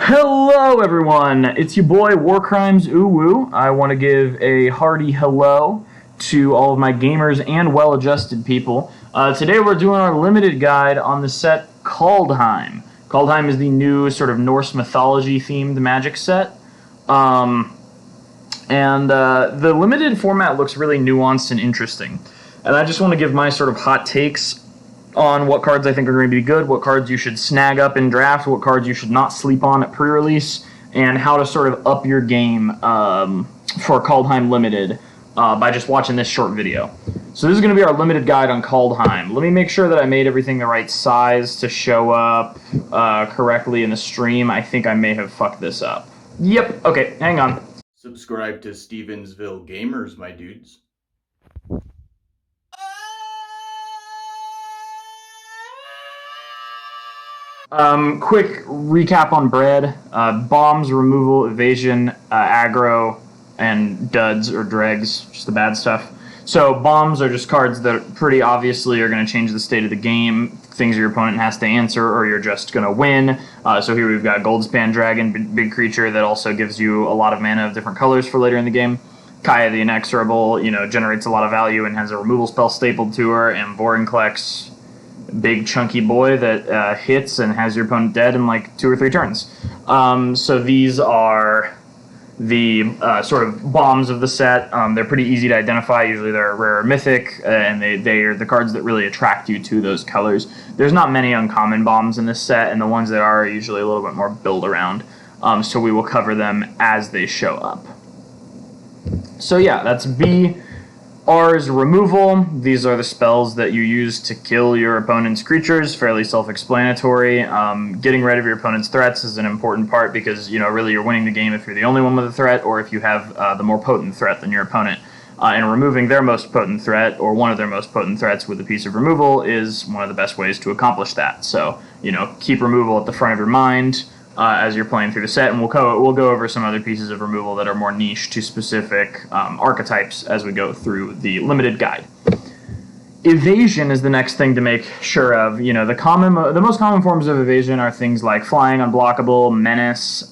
Hello, everyone. It's your boy Warcrimes Uwu. I want to give a hearty hello to all of my gamers and well-adjusted people. Today we're doing our limited guide on the set Kaldheim. Kaldheim is the new sort of Norse mythology-themed magic set. The limited format looks really nuanced and interesting. And I just want to give my sort of hot takes on what cards I think are going to be good, what cards you should snag up in draft, what cards you should not sleep on at pre-release, and how to sort of up your game for Kaldheim Limited by just watching this short video. So this is going to be our limited guide on Kaldheim. Let me make sure that I made everything the right size to show up correctly in the stream. I think I may have fucked this up. Yep, okay, hang on. Subscribe to StevensvilleGamers, my dudes. Quick recap on bread. Bombs, removal, evasion, aggro, and duds or dregs, just the bad stuff. So bombs are just cards that pretty obviously are going to change the state of the game, things your opponent has to answer or you're just going to win. So here we've got Goldspan Dragon, big creature that also gives you a lot of mana of different colors for later in the game. Kaya the Inexorable, generates a lot of value and has a removal spell stapled to her, and Vorinclex, big chunky boy that hits and has your opponent dead in like 2 or 3 turns. So these are the sort of bombs of the set. They're pretty easy to identify. Usually they're rare or mythic, and they are the cards that really attract you to those colors. There's not many uncommon bombs in this set, and the ones that are usually a little bit more build around. So we will cover them as they show up. So yeah, that's B. R is removal. These are the spells that you use to kill your opponent's creatures. Fairly self-explanatory. Getting rid of your opponent's threats is an important part because, really you're winning the game if you're the only one with a threat or if you have the more potent threat than your opponent. And removing their most potent threat or one of their most potent threats with a piece of removal is one of the best ways to accomplish that. So, keep removal at the front of your mind as you're playing through the set, and we'll go over some other pieces of removal that are more niche to specific archetypes as we go through the limited guide. Evasion is the next thing to make sure of. The most common forms of evasion are things like flying, unblockable, menace.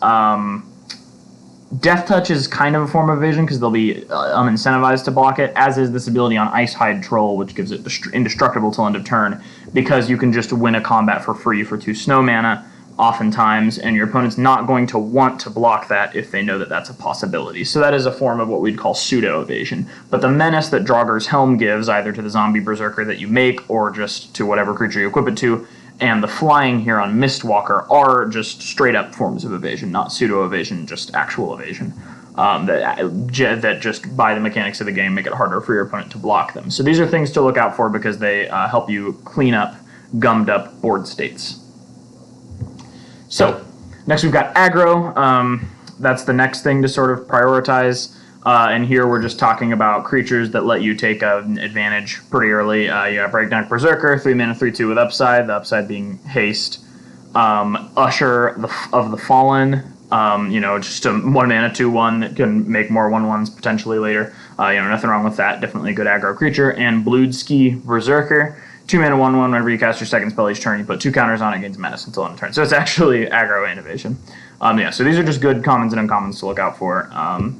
Death Touch is kind of a form of evasion because they'll be unincentivized to block it, as is this ability on Ice Hide Troll, which gives it indestructible till end of turn, because you can just win a combat for free for 2 snow mana oftentimes, and your opponent's not going to want to block that if they know that that's a possibility. So that is a form of what we'd call pseudo-evasion. But the menace that Draugr's Helm gives, either to the zombie berserker that you make or just to whatever creature you equip it to, and the flying here on Mistwalker are just straight-up forms of evasion, not pseudo-evasion, just actual evasion. That just, by the mechanics of the game, make it harder for your opponent to block them. So these are things to look out for because they help you clean up gummed-up board states. So, next we've got aggro. That's the next thing to sort of prioritize. And here we're just talking about creatures that let you take an advantage pretty early. You have Breakneck Berserker, 3 mana, 3/2 with upside. The upside being haste. Usher of the Fallen. Just a 1 mana 2/1 that can make more 1/1s potentially later. Nothing wrong with that. Definitely a good aggro creature. And Bloodski Berserker. 2 mana 1/1, whenever you cast your second spell each turn, you put 2 counters on it, gains menace until end of turn. So it's actually aggro and evasion. So these are just good commons and uncommons to look out for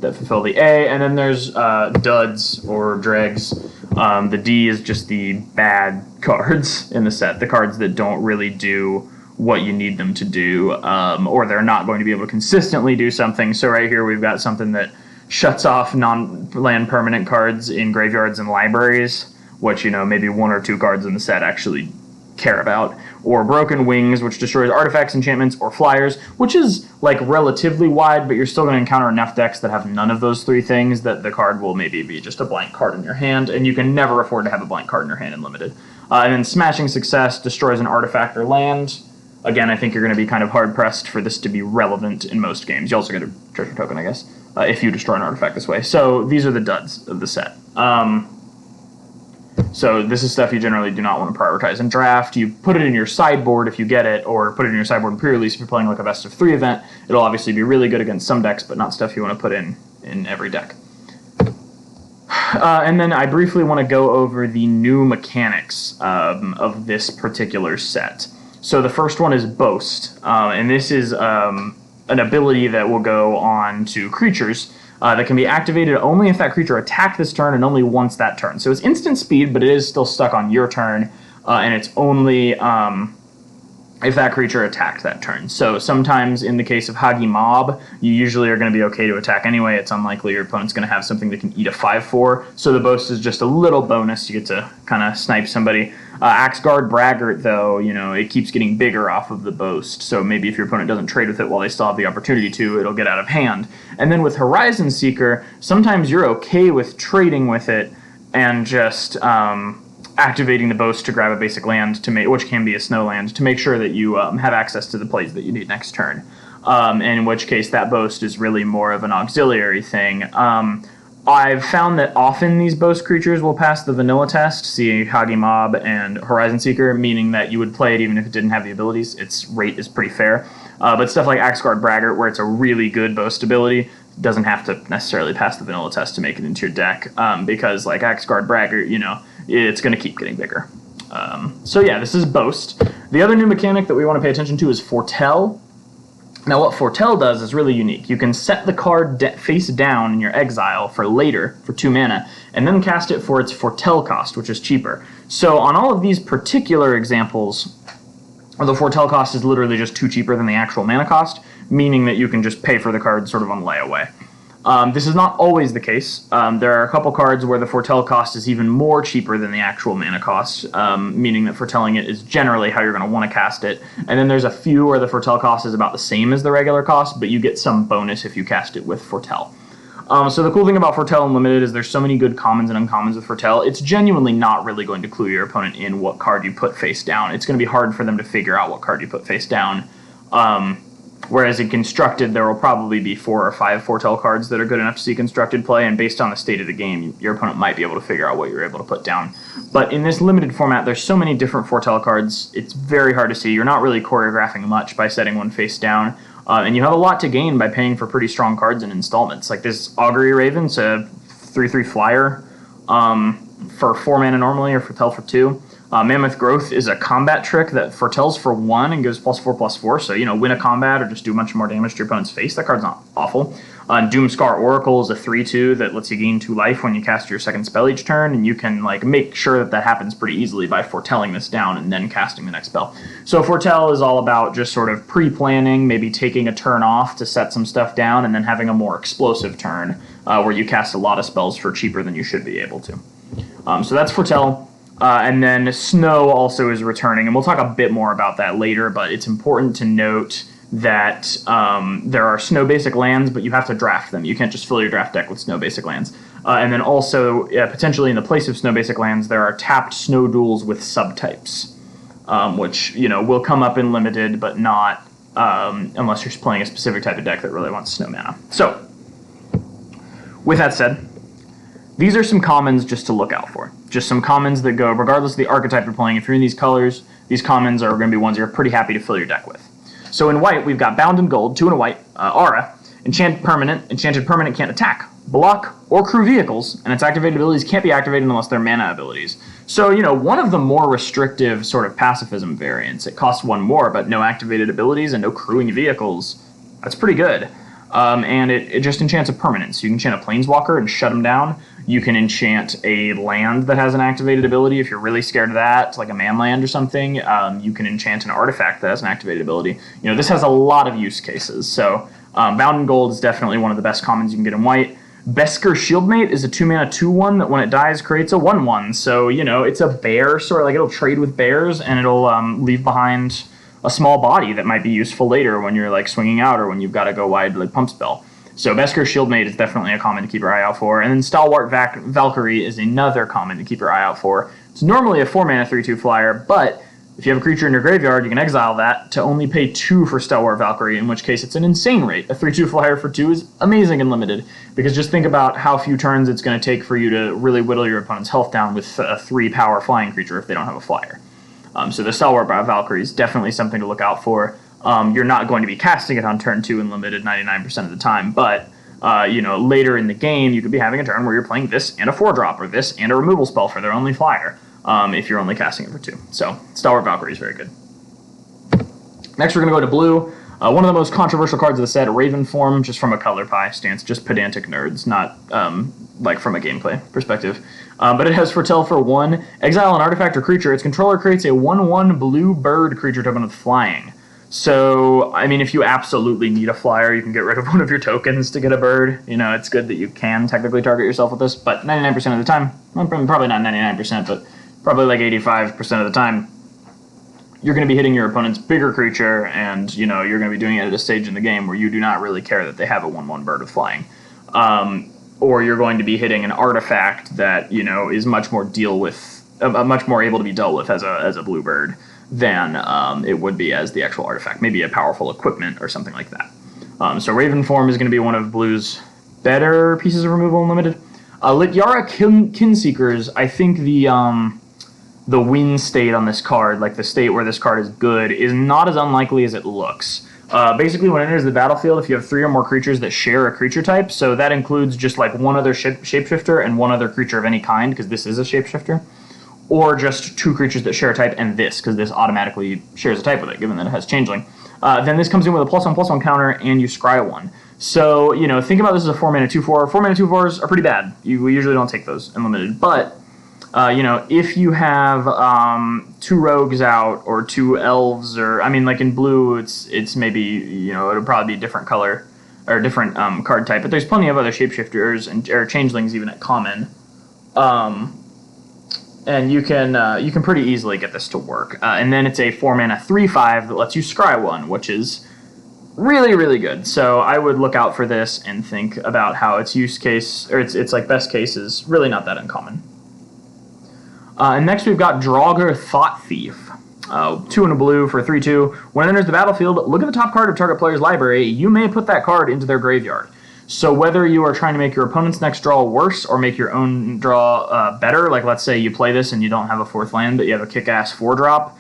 that fulfill the A. And then there's duds or dregs. The D is just the bad cards in the set, the cards that don't really do what you need them to do, or they're not going to be able to consistently do something. So right here we've got something that shuts off non-land permanent cards in graveyards and libraries, which, maybe 1 or 2 cards in the set actually care about. Or Broken Wings, which destroys artifacts, enchantments, or flyers, which is, relatively wide, but you're still going to encounter enough decks that have none of those 3 things that the card will maybe be just a blank card in your hand, and you can never afford to have a blank card in your hand in Limited. And then Smashing Success destroys an artifact or land. Again, I think you're going to be kind of hard-pressed for this to be relevant in most games. You also get a treasure token, I guess, if you destroy an artifact this way. So these are the duds of the set. So this is stuff you generally do not want to prioritize in draft. You put it in your sideboard if you get it, or put it in your sideboard in pre-release if you're playing like a best of 3 event. It'll obviously be really good against some decks, but not stuff you want to put in every deck. And then I briefly want to go over the new mechanics of this particular set. So the first one is Boast, and this is an ability that will go on to creatures that can be activated only if that creature attacked this turn and only once that turn. So it's instant speed, but it is still stuck on your turn, and it's only if that creature attacked that turn. So sometimes in the case of Hagi Mob, you usually are going to be okay to attack anyway. It's unlikely your opponent's going to have something that can eat a 5/4. So the boast is just a little bonus. You get to kind of snipe somebody. Axguard Braggart, though, it keeps getting bigger off of the boast. So maybe if your opponent doesn't trade with it while they still have the opportunity to, it'll get out of hand. And then with Horizon Seeker, sometimes you're okay with trading with it and just activating the boast to grab a basic land, which can be a snow land, to make sure that you have access to the plays that you need next turn. In which case that boast is really more of an auxiliary thing. I've found that often these boast creatures will pass the vanilla test, see Hagi Mob and Horizon Seeker, meaning that you would play it even if it didn't have the abilities. Its rate is pretty fair. But stuff like Axguard Braggart, where it's a really good boast ability, doesn't have to necessarily pass the vanilla test to make it into your deck, because like Axguard Braggart, it's going to keep getting bigger. So yeah, this is Boast. The other new mechanic that we want to pay attention to is Foretell. Now what Foretell does is really unique. You can set the card face down in your exile for later, for 2 mana, and then cast it for its Foretell cost, which is cheaper. So on all of these particular examples, the Foretell cost is literally just 2 cheaper than the actual mana cost, meaning that you can just pay for the card sort of on layaway. This is not always the case. There are a couple cards where the Foretell cost is even more cheaper than the actual mana cost, meaning that foretelling it is generally how you're going to want to cast it. And then there's a few where the Foretell cost is about the same as the regular cost, but you get some bonus if you cast it with Foretell. So the cool thing about Foretell Unlimited is there's so many good commons and uncommons with Foretell. It's genuinely not really going to clue your opponent in what card you put face down. It's going to be hard for them to figure out what card you put face down. Whereas in Constructed, there will probably be 4 or 5 Foretell cards that are good enough to see Constructed play, and based on the state of the game, your opponent might be able to figure out what you're able to put down. But in this limited format, there's so many different Foretell cards, it's very hard to see. You're not really choreographing much by setting one face down, and you have a lot to gain by paying for pretty strong cards in installments. Like this Augury Raven's a 3/3 flyer for 4 mana normally, or Foretell for 2. Mammoth Growth is a combat trick that foretells for 1 and gives +4/+4, so, win a combat or just do a bunch more damage to your opponent's face. That card's not awful. Doomscar Oracle is a 3/2 that lets you gain 2 life when you cast your second spell each turn, and you can make sure that happens pretty easily by foretelling this down and then casting the next spell. So Foretell is all about just sort of pre-planning, maybe taking a turn off to set some stuff down, and then having a more explosive turn where you cast a lot of spells for cheaper than you should be able to. So that's Foretell. And then Snow also is returning, and we'll talk a bit more about that later, but it's important to note that there are Snow basic lands, but you have to draft them. You can't just fill your draft deck with Snow basic lands. And then also, potentially in the place of Snow basic lands, there are tapped Snow duels with subtypes, which, will come up in Limited, but not unless you're playing a specific type of deck that really wants Snow mana. So, with that said, these are some commons just to look out for. Just some commons that go, regardless of the archetype you're playing, if you're in these colors, these commons are going to be ones you're pretty happy to fill your deck with. So in white, we've got Bound in Gold, 2 and a white, Aura, Enchanted Permanent can't attack, block, or crew vehicles, and its activated abilities can't be activated unless they're mana abilities. So, one of the more restrictive sort of pacifism variants. It costs 1 more, but no activated abilities and no crewing vehicles. That's pretty good. And it just enchants a permanent. So you can enchant a Planeswalker and shut them down. You can enchant a land that has an activated ability if you're really scared of that, like a man land or something. You can enchant an artifact that has an activated ability. This has a lot of use cases. So Bound in Gold is definitely one of the best commons you can get in white. Beskar Shieldmate is a 2-mana 2/1 that when it dies creates a 1/1. So, it's a bear, sort of like it'll trade with bears, and it'll leave behind a small body that might be useful later when you're swinging out or when you've got to go wide pump spell. So Beskar Shieldmate is definitely a common to keep your eye out for. And then Stalwart Valkyrie is another common to keep your eye out for. It's normally a 4-mana 3/2 flyer, but if you have a creature in your graveyard, you can exile that to only pay 2 for Stalwart Valkyrie, in which case it's an insane rate. A 3/2 flyer for 2 is amazing and limited, because just think about how few turns it's going to take for you to really whittle your opponent's health down with a 3-power flying creature if they don't have a flyer. So the Stalwart Valkyrie is definitely something to look out for. You're not going to be casting it on turn 2 in Limited 99% of the time, but later in the game, you could be having a turn where you're playing this and a 4-drop, or this and a removal spell for their only flyer, if you're only casting it for 2. So Stalwart Valkyrie is very good. Next, we're going to go to blue. One of the most controversial cards of the set, Raven Form, just from a color pie stance, just pedantic nerds, not like from a gameplay perspective. But it has Foretell for 1. Exile an artifact or creature. Its controller creates a 1/1 blue bird creature token with flying. So, I mean, if you absolutely need a flyer, you can get rid of one of your tokens to get a bird. You know, it's good that you can technically target yourself with this, but 99% of the time, well, probably not 99%, but probably like 85% of the time, you're going to be hitting your opponent's bigger creature, and, you know, you're going to be doing it at a stage in the game where you do not really care that they have a 1/1 bird with flying. Or you're going to be hitting an artifact that, you know, is much more much more able to be dealt with as a blue bird than it would be as the actual artifact. Maybe a powerful equipment or something like that. So Raven Form is going to be one of Blue's better pieces of removal in Limited. Lityara Kinseekers, I think the win state on this card, like the state where this card is good, is not as unlikely as it looks. Basically, when it enters the battlefield, if you have 3 or more creatures that share a creature type, so that includes just like one other shapeshifter and one other creature of any kind, because this is a shapeshifter, or just 2 creatures that share a type and this, because this automatically shares a type with it, given that it has Changeling. Then this comes in with a +1/+1 counter, and you scry 1. So, you know, think about this as a 4-mana 2/4. 4-mana 2/4s are pretty bad. We usually don't take those in Limited, but you know, if you have 2 rogues out or 2 elves, or I mean, like in Blue, it's maybe, you know, it'll probably be a different color or different card type. But there's plenty of other shapeshifters or changelings even at common, and you can pretty easily get this to work. And then it's a 4-mana 3/5 that lets you scry 1, which is really, really good. So I would look out for this and think about how its use case, or its like best case, is really not that uncommon. And next we've got Draugr Thought Thief. 2 and a blue for 3/2. When it enters the battlefield, look at the top card of target player's library. You may put that card into their graveyard. So whether you are trying to make your opponent's next draw worse or make your own draw better, like let's say you play this and you don't have a 4th land, but you have a kick-ass 4-drop,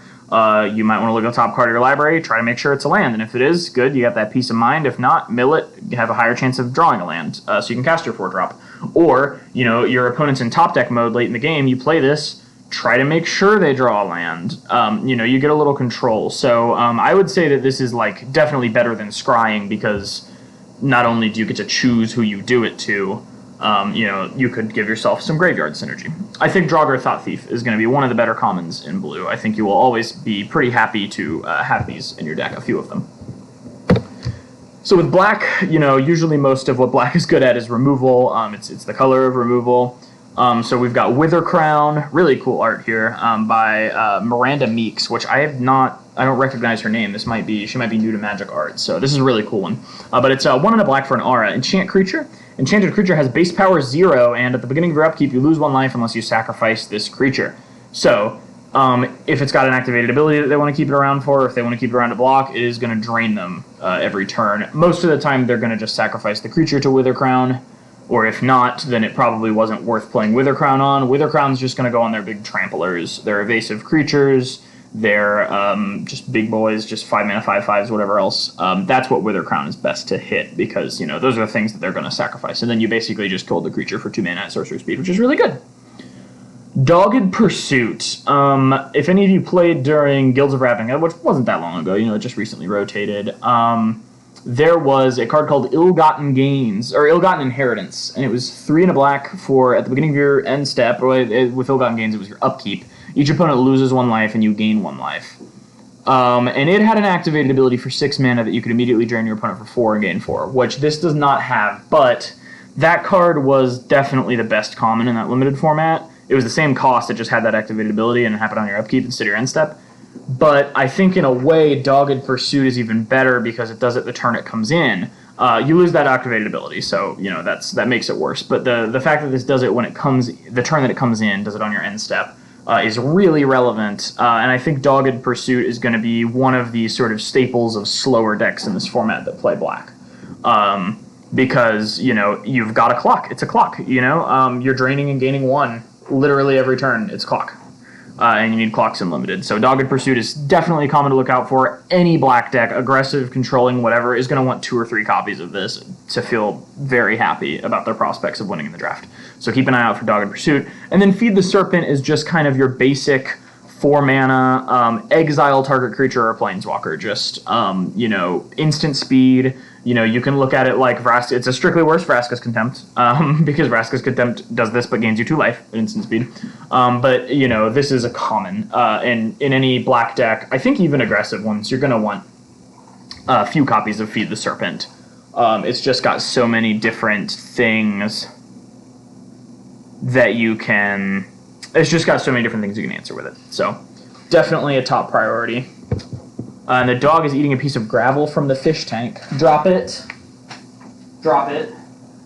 you might want to look at the top card of your library, try to make sure it's a land. And if it is, good, you got that peace of mind. If not, mill it, you have a higher chance of drawing a land, so you can cast your 4-drop. Or, you know, your opponent's in top deck mode late in the game, you play this, try to make sure they draw a land. You know, you get a little control. So I would say that this is like definitely better than scrying, because not only do you get to choose who you do it to, you know, you could give yourself some graveyard synergy. I think Draugr Thought Thief is going to be one of the better commons in Blue. I think you will always be pretty happy to have these in your deck, a few of them. So with Black, you know, usually most of what Black is good at is removal. It's the color of removal. So we've got Wither Crown, really cool art here, by Miranda Meeks, which I don't recognize her name. She might be new to Magic art, so this is a really cool one. But it's 1 and a black for an aura. Enchant creature. Enchanted creature has base power 0, and at the beginning of your upkeep, you lose 1 life unless you sacrifice this creature. So, if it's got an activated ability that they want to keep it around for, or if they want to keep it around to block, it is going to drain them every turn. Most of the time, they're going to just sacrifice the creature to Wither Crown. Or if not, then it probably wasn't worth playing Wither Crown on. Wither Crown's just going to go on their big tramplers. They're evasive creatures. They're just big boys, just 5-mana 5/5s, whatever else. That's what Wither Crown is best to hit, because, you know, those are the things that they're going to sacrifice. And then you basically just killed the creature for 2 mana at sorcery speed, which is really good. Dogged Pursuit. If any of you played during Guilds of Ravnica, which wasn't that long ago, you know, it just recently rotated, there was a card called Ill-Gotten Gains, or Ill-Gotten Inheritance, and it was 3 and a black for, at the beginning of your end step, or with Ill-Gotten Gains, it was your upkeep. Each opponent loses 1 life, and you gain 1 life. And it had an activated ability for 6 mana that you could immediately drain your opponent for 4 and gain 4, which this does not have, but that card was definitely the best common in that limited format. It was the same cost, it just had that activated ability, and it happened on your upkeep instead of your end step. But I think in a way, Dogged Pursuit is even better because it does it the turn it comes in. You lose that activated ability, so you know that makes it worse. But the fact that this does it when it comes, the turn that it comes in, does it on your end step, is really relevant. And I think Dogged Pursuit is going to be one of the sort of staples of slower decks in this format that play Black. Because, you know, you've got a clock. It's a clock, you know? You're draining and gaining 1 literally every turn. It's clock. And you need clocks in Limited. So Dogged Pursuit is definitely common to look out for. Any Black deck, aggressive, controlling, whatever, is going to want 2 or 3 copies of this to feel very happy about their prospects of winning in the draft. So keep an eye out for Dogged Pursuit. And then Feed the Serpent is just kind of your basic 4 mana, exile target creature or planeswalker. Just, instant speed. You can look at it like Vraska. It's a strictly worse Vraska's Contempt, because Vraska's Contempt does this but gains you 2 life at instant speed. But this is a common. And in any black deck, I think even aggressive ones, you're going to want a few copies of Feed the Serpent. It's just got so many different things that you can... It's just got so many different things you can answer with it. So, definitely a top priority. And the dog is eating a piece of gravel from the fish tank. Drop it. Drop it.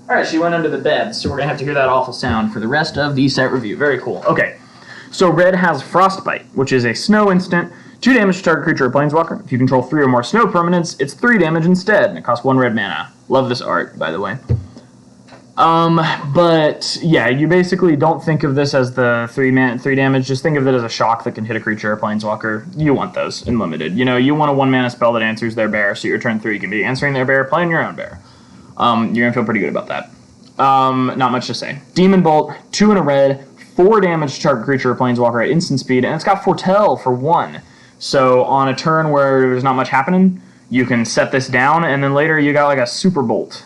Alright, she went under the bed, so we're going to have to hear that awful sound for the rest of the set review. Very cool. Okay, so red has Frostbite, which is a snow instant. 2 damage to target creature or planeswalker. If you control 3 or more snow permanents, it's 3 damage instead, and it costs 1 red mana. Love this art, by the way. But yeah, you basically don't think of this as the 3 damage. Just think of it as a shock that can hit a creature or planeswalker. You want those in limited. You want a 1 mana spell that answers their bear, so your turn 3 can be answering their bear, playing your own bear. You're gonna feel pretty good about that. Not much to say. Demon Bolt, 2 and a red, 4 damage to target creature or planeswalker at instant speed, and it's got Foretell for 1. So on a turn where there's not much happening, you can set this down, and then later you got like a Super Bolt,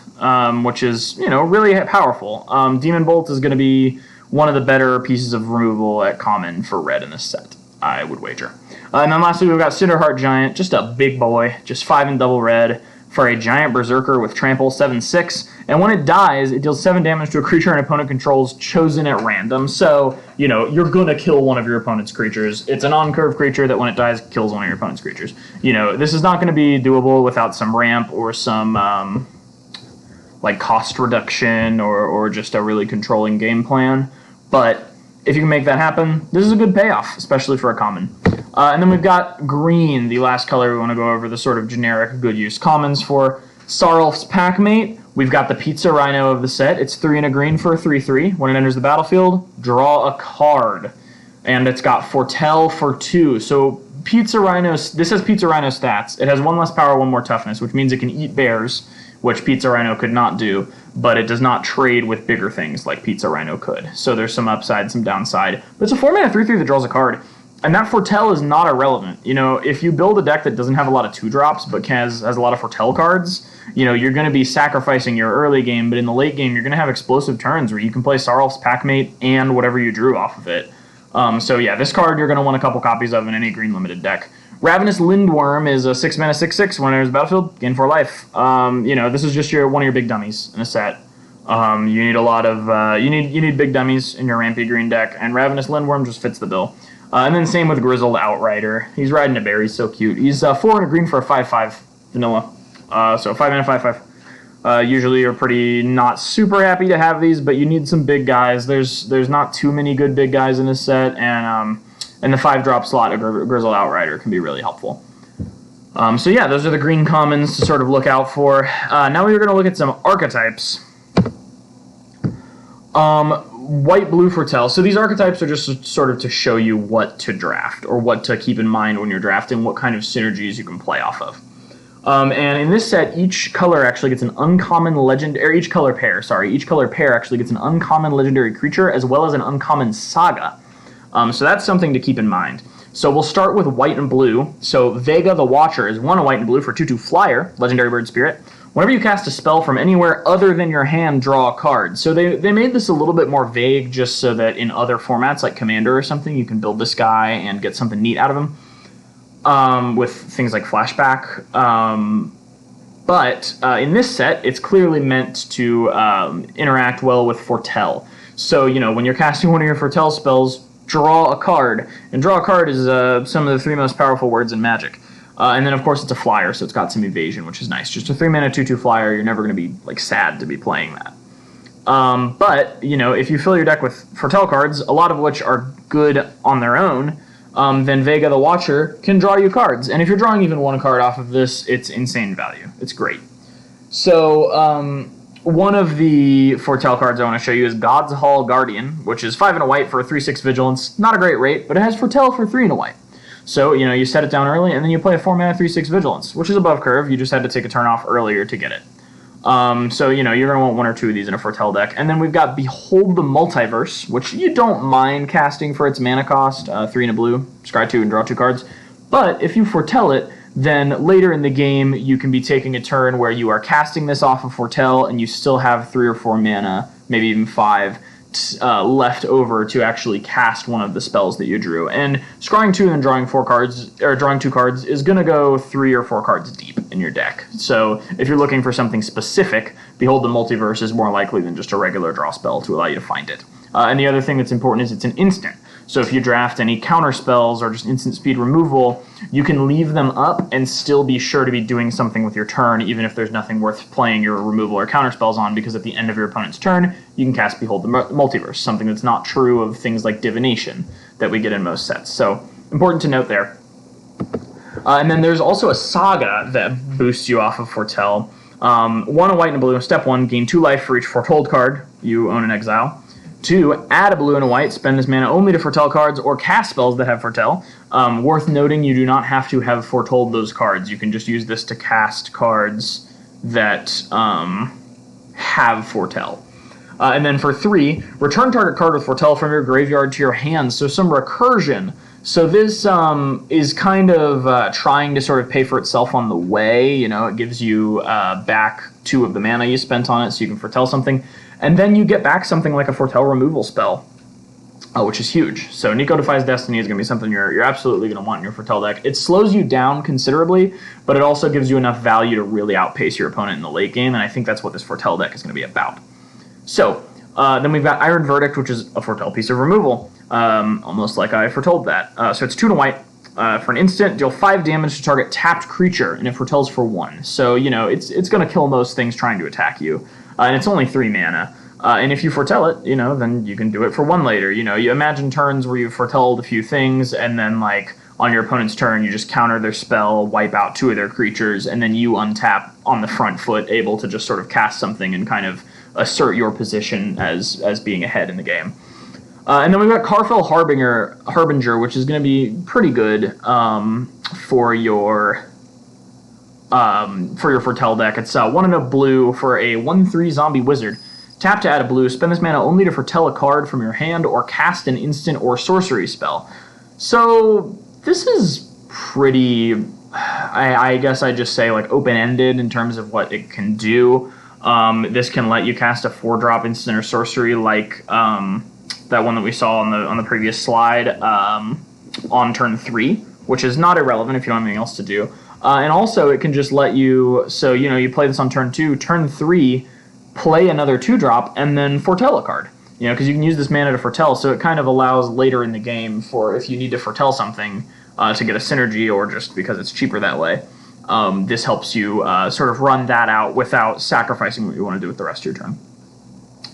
which is, really powerful. Demon Bolt is going to be one of the better pieces of removal at common for red in this set, I would wager. And then lastly, we've got Cinderheart Giant, just a big boy, just 5 and double red for a giant berserker with trample, 7/6. And when it dies, it deals 7 damage to a creature an opponent controls chosen at random. So, you're going to kill one of your opponent's creatures. It's an on-curve creature that when it dies, kills one of your opponent's creatures. This is not going to be doable without some ramp or some, cost reduction or just a really controlling game plan. But if you can make that happen, this is a good payoff, especially for a common. And then we've got green, the last color we want to go over, the sort of generic good use commons for Sarulf's Packmate. We've got the Pizza Rhino of the set. It's 3 and a green for a 3/3. When it enters the battlefield, draw a card. And it's got Foretell for 2. So Pizza Rhino, this has Pizza Rhino stats. It has 1 less power, 1 more toughness, which means it can eat bears, which Pizza Rhino could not do, but it does not trade with bigger things like Pizza Rhino could. So there's some upside, some downside. But it's a 4-mana 3/3 that draws a card. And that Foretell is not irrelevant. If you build a deck that doesn't have a lot of 2-drops but has a lot of Foretell cards, you're going to be sacrificing your early game, but in the late game, you're going to have explosive turns where you can play Sarulf's Packmate and whatever you drew off of it. So yeah, this card you're going to want a couple copies of in any green limited deck. Ravenous Lindworm is a 6 mana 6/6. When it enters the battlefield, gain 4 life. This is just one of your big dummies in a set. You need a lot of you need big dummies in your rampy green deck, and Ravenous Lindworm just fits the bill. And then same with Grizzled Outrider. He's riding a bear. He's so cute. He's 4 and a green for a 5/5 vanilla. So 5 mana 5/5. Usually you're pretty not super happy to have these, but you need some big guys. There's not too many good big guys in this set, and the 5-drop slot of Grizzled Outrider can be really helpful. So yeah, those are the green commons to sort of look out for. Now we're going to look at some archetypes. White-blue Foretell. So these archetypes are just sort of to show you what to draft or what to keep in mind when you're drafting, what kind of synergies you can play off of. And in this set, each color actually gets an uncommon legendary, each color pair actually gets an uncommon legendary creature as well as an uncommon saga. So that's something to keep in mind. So we'll start with white and blue. So Vega the Watcher is 1 white and blue for 2/2 flyer, legendary bird spirit. Whenever you cast a spell from anywhere other than your hand, draw a card. So they made this a little bit more vague just so that in other formats like Commander or something, you can build this guy and get something neat out of him with things like Flashback. But in this set, it's clearly meant to interact well with Foretell. So, when you're casting one of your Foretell spells, draw a card. And draw a card is some of the 3 most powerful words in Magic. And then, of course, it's a flyer, so it's got some evasion, which is nice. Just a 3 mana 2/2 flyer, you're never going to be sad to be playing that. But, if you fill your deck with Foretell cards, a lot of which are good on their own, then Vega the Watcher can draw you cards. And if you're drawing even 1 card off of this, it's insane value. It's great. So, one of the Foretell cards I want to show you is God's Hall Guardian, which is 5 and a white for a 3/6 Vigilance. Not a great rate, but it has Foretell for 3 and a white. So, you set it down early, and then you play a 4 mana 3/6 Vigilance, which is above curve. You just had to take a turn off earlier to get it. So, you're going to want one or two of these in a Foretell deck. And then we've got Behold the Multiverse, which you don't mind casting for its mana cost, 3 and a blue, scry 2 and draw 2 cards. But if you Foretell it, then later in the game, you can be taking a turn where you are casting this off of Foretell, and you still have 3 or 4 mana, maybe even 5, left over to actually cast one of the spells that you drew. And scrying 2 and then drawing 4 cards, or drawing 2 cards, is going to go 3 or 4 cards deep in your deck. So if you're looking for something specific, Behold the Multiverse is more likely than just a regular draw spell to allow you to find it. And the other thing that's important is it's an instant. So if you draft any counter spells or just instant speed removal, you can leave them up and still be sure to be doing something with your turn, even if there's nothing worth playing your removal or counter spells on, because at the end of your opponent's turn, you can cast Behold the Multiverse, something that's not true of things like Divination that we get in most sets. So important to note there. And then there's also a Saga that boosts you off of Foretell. 1 a white and a blue. Step 1, gain 2 life for each Foretold card you own in exile. 2, add a blue and a white, spend this mana only to Foretell cards or cast spells that have Foretell. Worth noting, you do not have to have Foretold those cards. You can just use this to cast cards that have Foretell. And then for 3, return target card with Foretell from your graveyard to your hand, so some recursion. So this is kind of trying to sort of pay for itself on the way. It gives you back 2 of the mana you spent on it, so you can Foretell something. And then you get back something like a Foretell removal spell, which is huge. So Nico Defies Destiny is going to be something you're absolutely going to want in your Foretell deck. It slows you down considerably, but it also gives you enough value to really outpace your opponent in the late game, and I think that's what this Foretell deck is going to be about. So then we've got Iron Verdict, which is a Foretell piece of removal, almost like I foretold that. So it's 2 and a white. For an instant, deal 5 damage to target tapped creature, and it foretells for 1. So, it's going to kill most things trying to attack you. And it's only 3 mana. And if you foretell it, then you can do it for 1 later. You imagine turns where you've foretelled a few things, and then, on your opponent's turn, you just counter their spell, wipe out 2 of their creatures, and then you untap on the front foot, able to just sort of cast something and kind of assert your position as being ahead in the game. And then we've got Karfell Harbinger, which is going to be pretty good for your Foretell deck. It's 1 and a blue for a 1/3 zombie wizard. Tap to add a blue. Spend this mana only to foretell a card from your hand or cast an instant or sorcery spell. So this is pretty, I guess I'd just say open-ended in terms of what it can do. This can let you cast a 4-drop instant or sorcery like that one that we saw on the previous slide on turn 3, which is not irrelevant if you don't have anything else to do. And also, it can just let you, so, you play this on turn 2, turn 3, play another 2-drop, and then foretell a card. Because you can use this mana to foretell, so it kind of allows later in the game for, if you need to foretell something to get a synergy, or just because it's cheaper that way, this helps you sort of run that out without sacrificing what you want to do with the rest of your turn.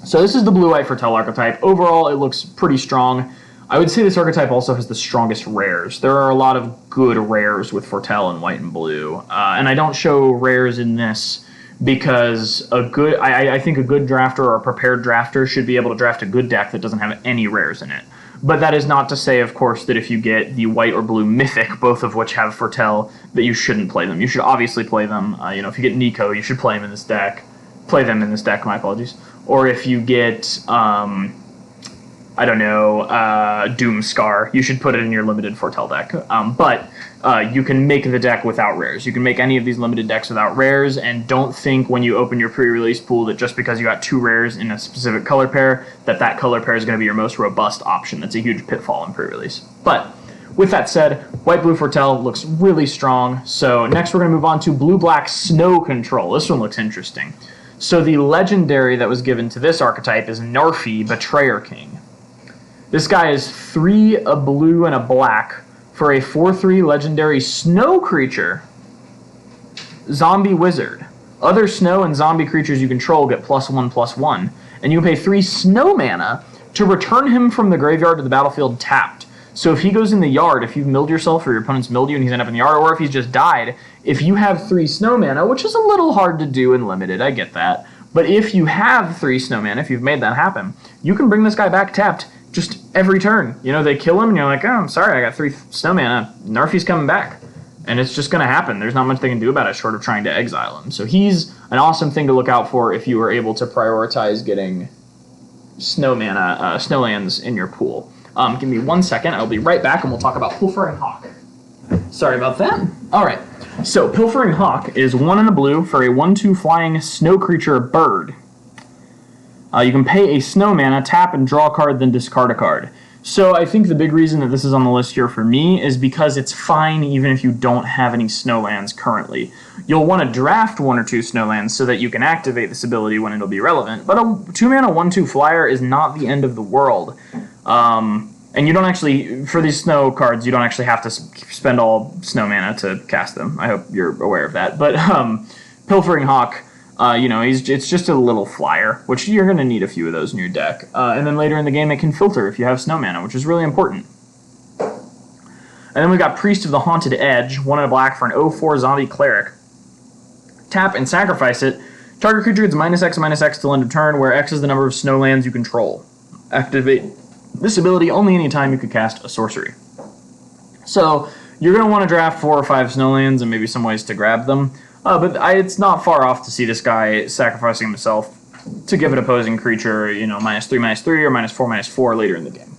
So this is the blue-white foretell archetype. Overall, it looks pretty strong. I would say this archetype also has the strongest rares. There are a lot of good rares with Foretell in white and blue. And I don't show rares in this because I think a good drafter or a prepared drafter should be able to draft a good deck that doesn't have any rares in it. But that is not to say, of course, that if you get the white or blue Mythic, both of which have Foretell, that you shouldn't play them. You should obviously play them. If you get Nico, you should play him in this deck. Play them in this deck, my apologies. Or if you get... Doomscar, you should put it in your limited Foretell deck. But you can make the deck without rares. You can make any of these limited decks without rares, and don't think when you open your pre-release pool that just because you got 2 rares in a specific color pair, that color pair is going to be your most robust option. That's a huge pitfall in pre-release. But with that said, white-blue Foretell looks really strong. So next we're going to move on to blue-black Snow Control. This one looks interesting. So the legendary that was given to this archetype is Narfi, Betrayer King. This guy is 3 a blue and a black for a 4/3 legendary snow creature. Zombie wizard. Other snow and zombie creatures you control get +1/+1, and you pay 3 snow mana to return him from the graveyard to the battlefield tapped. So if he goes in the yard, if you've milled yourself or your opponent's milled you and he's ended up in the yard, or if he's just died, if you have 3 snow mana, which is a little hard to do in limited, I get that, but if you have 3 snow mana, if you've made that happen, you can bring this guy back tapped just every turn. They kill him, and you're like, oh, I'm sorry, I got 3 snow mana. Narfi's coming back. And it's just going to happen. There's not much they can do about it short of trying to exile him. So he's an awesome thing to look out for if you are able to prioritize getting snow mana, snowlands in your pool. Give me 1 second. I'll be right back, and we'll talk about Pilfering Hawk. Sorry about that. All right. So Pilfering Hawk is 1 in a blue for a 1/2 flying snow creature bird. You can pay a snow mana, tap, and draw a card, then discard a card. So I think the big reason that this is on the list here for me is because it's fine even if you don't have any snowlands currently. You'll want to draft 1 or 2 snowlands so that you can activate this ability when it'll be relevant, but a 2 mana 1/2 flyer is not the end of the world. And you don't actually, for these snow cards, you don't actually have to spend all snow mana to cast them. I hope you're aware of that. But Pilfering Hawk, it's just a little flyer, which you're going to need a few of those in your deck. And then later in the game, it can filter if you have snow mana, which is really important. And then we've got Priest of the Haunted Edge, 1 in a black for an 0/4 zombie cleric. Tap and sacrifice it. Target creature gets -X/-X till end of turn, where X is the number of snowlands you control. Activate this ability only anytime you could cast a sorcery. So you're going to want to draft 4 or 5 snowlands and maybe some ways to grab them. But it's not far off to see this guy sacrificing himself to give an opposing creature, -3/-3 or -4/-4 later in the game.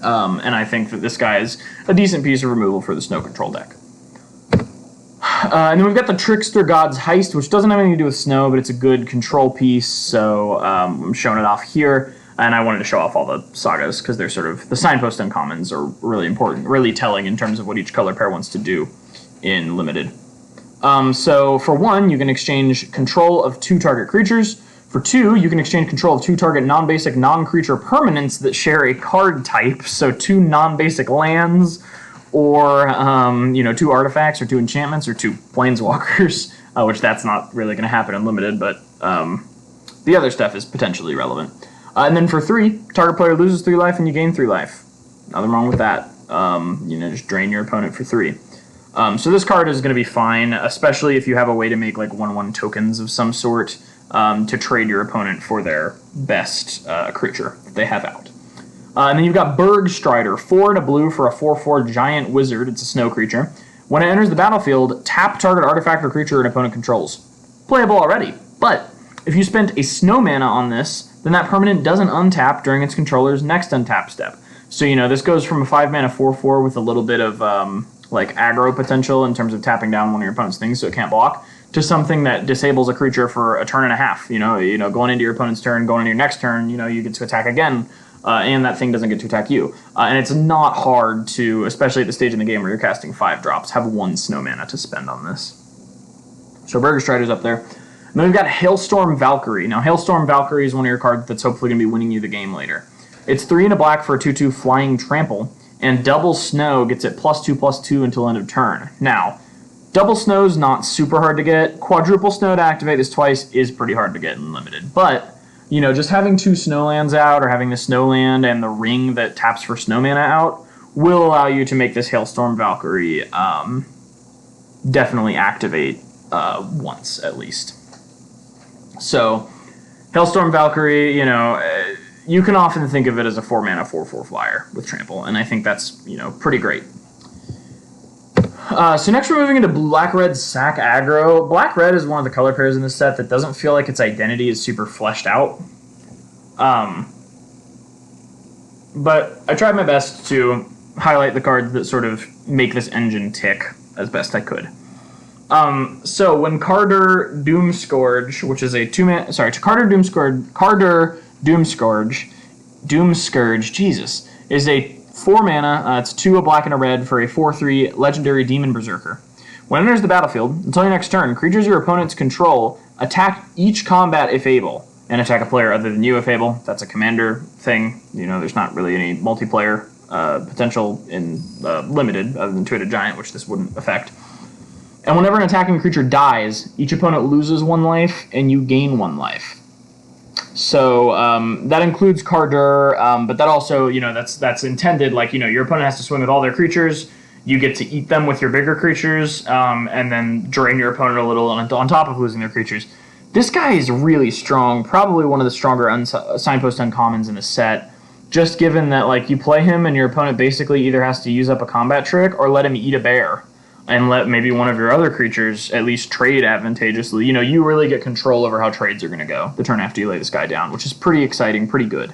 And I think that this guy is a decent piece of removal for the snow control deck. And then we've got the Trickster God's Heist, which doesn't have anything to do with snow, but it's a good control piece, so I'm showing it off here. And I wanted to show off all the sagas because they're sort of, the signpost uncommons are really important, really telling in terms of what each color pair wants to do in Limited. So for 1, you can exchange control of 2 target creatures. For 2, you can exchange control of 2 target non-basic, non-creature permanents that share a card type. So 2 non-basic lands, or 2 artifacts, or 2 enchantments, or 2 planeswalkers, which that's not really going to happen in Limited, but the other stuff is potentially relevant. And then for 3, target player loses 3 life and you gain 3 life. Nothing wrong with that. Just drain your opponent for 3. So this card is going to be fine, especially if you have a way to make like 1/1 tokens of some sort to trade your opponent for their best creature that they have out. And then you've got Bergstrider, 4 in a blue for a 4/4 giant wizard. It's a snow creature. When it enters the battlefield, tap target artifact or creature an opponent controls. Playable already, but if you spent a snow mana on this, then that permanent doesn't untap during its controller's next untap step. So, this goes from a 5 mana 4/4 with a little bit of aggro potential in terms of tapping down one of your opponent's things so it can't block, to something that disables a creature for a turn and a half. Going into your opponent's turn, going into your next turn, you get to attack again, and that thing doesn't get to attack you. And it's not hard to, especially at the stage in the game where you're casting 5 drops, have 1 snow mana to spend on this. So Bergstrider's up there. And then we've got Hailstorm Valkyrie. Now, Hailstorm Valkyrie is one of your cards that's hopefully going to be winning you the game later. It's 3 in a black for a 2/2 flying trample, and double snow gets it +2/+2 until end of turn. Now, double snow's not super hard to get. Quadruple snow to activate this twice is pretty hard to get in Limited. But, just having 2 snowlands out, or having the snowland and the ring that taps for snow mana out, will allow you to make this Hailstorm Valkyrie definitely activate once at least. So, Hailstorm Valkyrie, you can often think of it as a 4 mana 4/4 flyer with trample, and I think that's, pretty great. So next we're moving into Black-Red Sack Aggro. Black-Red is one of the color pairs in this set that doesn't feel like its identity is super fleshed out. But I tried my best to highlight the cards that sort of make this engine tick as best I could. So when Carter Doomscourge, which is a 2-mana, Carter Doomscourge, Jesus, is a 4 mana, it's 2 a black and a red for a 4/3 legendary demon berserker. When it enters the battlefield, until your next turn, creatures your opponents control attack each combat if able, and attack a player other than you if able. That's a commander thing. There's not really any multiplayer potential in Limited, other than Two-Headed Giant, which this wouldn't affect. And whenever an attacking creature dies, each opponent loses 1 life, and you gain 1 life. So that includes Carter, but that also, that's intended, your opponent has to swing with all their creatures, you get to eat them with your bigger creatures, and then drain your opponent a little on top of losing their creatures. This guy is really strong, probably one of the stronger signpost uncommons in the set, just given that, you play him and your opponent basically either has to use up a combat trick or let him eat a bear. and let maybe one of your other creatures at least trade advantageously. You really get control over how trades are going to go the turn after you lay this guy down, which is pretty exciting, pretty good.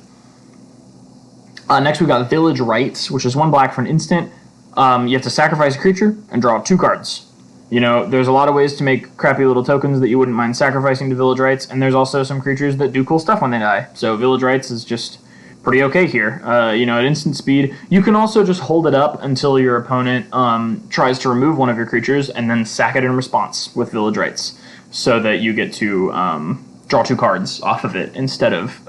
Next, we've got Village Rites, which is 1 black for an instant. You have to sacrifice a creature and draw 2 cards. There's a lot of ways to make crappy little tokens that you wouldn't mind sacrificing to Village Rites, and there's also some creatures that do cool stuff when they die. So Village Rites is just pretty okay here. At instant speed, you can also just hold it up until your opponent tries to remove one of your creatures, and then sack it in response with Village Rites, so that you get to draw 2 cards off of it instead of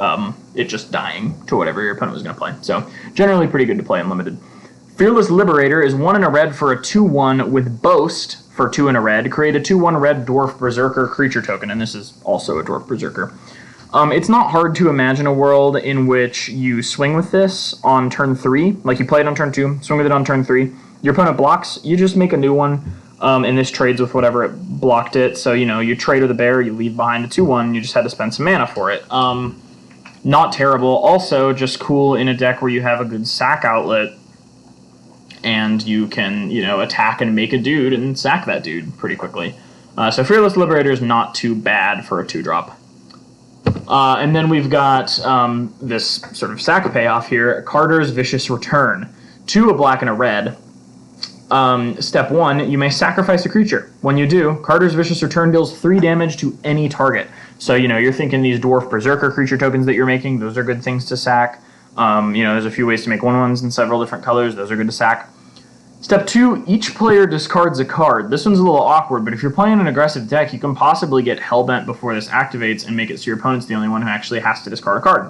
it just dying to whatever your opponent was going to play. So generally pretty good to play in limited. Fearless Liberator is 1 and a red for a 2/1 with Boast for 2 and a red. Create a 2/1 red Dwarf Berserker creature token, and this is also a Dwarf Berserker. It's not hard to imagine a world in which you swing with this on turn 3. Like, you play it on turn 2, swing with it on turn 3. Your opponent blocks, you just make a new one, and this trades with whatever it blocked it. So, you trade with a bear, you leave behind a 2/1, you just had to spend some mana for it. Not terrible. Also, just cool in a deck where you have a good sack outlet, and you can, attack and make a dude and sack that dude pretty quickly. So Fearless Liberator is not too bad for a 2-drop. And then we've got this sort of sack payoff here, Carter's Vicious Return. 2, a black and a red. Step 1, you may sacrifice a creature. When you do, Carter's Vicious Return deals 3 damage to any target. So, you're thinking these Dwarf Berserker creature tokens that you're making, those are good things to sack. There's a few ways to make 1/1s in several different colors. Those are good to sack. Step 2, each player discards a card. This one's a little awkward, but if you're playing an aggressive deck, you can possibly get Hellbent before this activates and make it so your opponent's the only one who actually has to discard a card.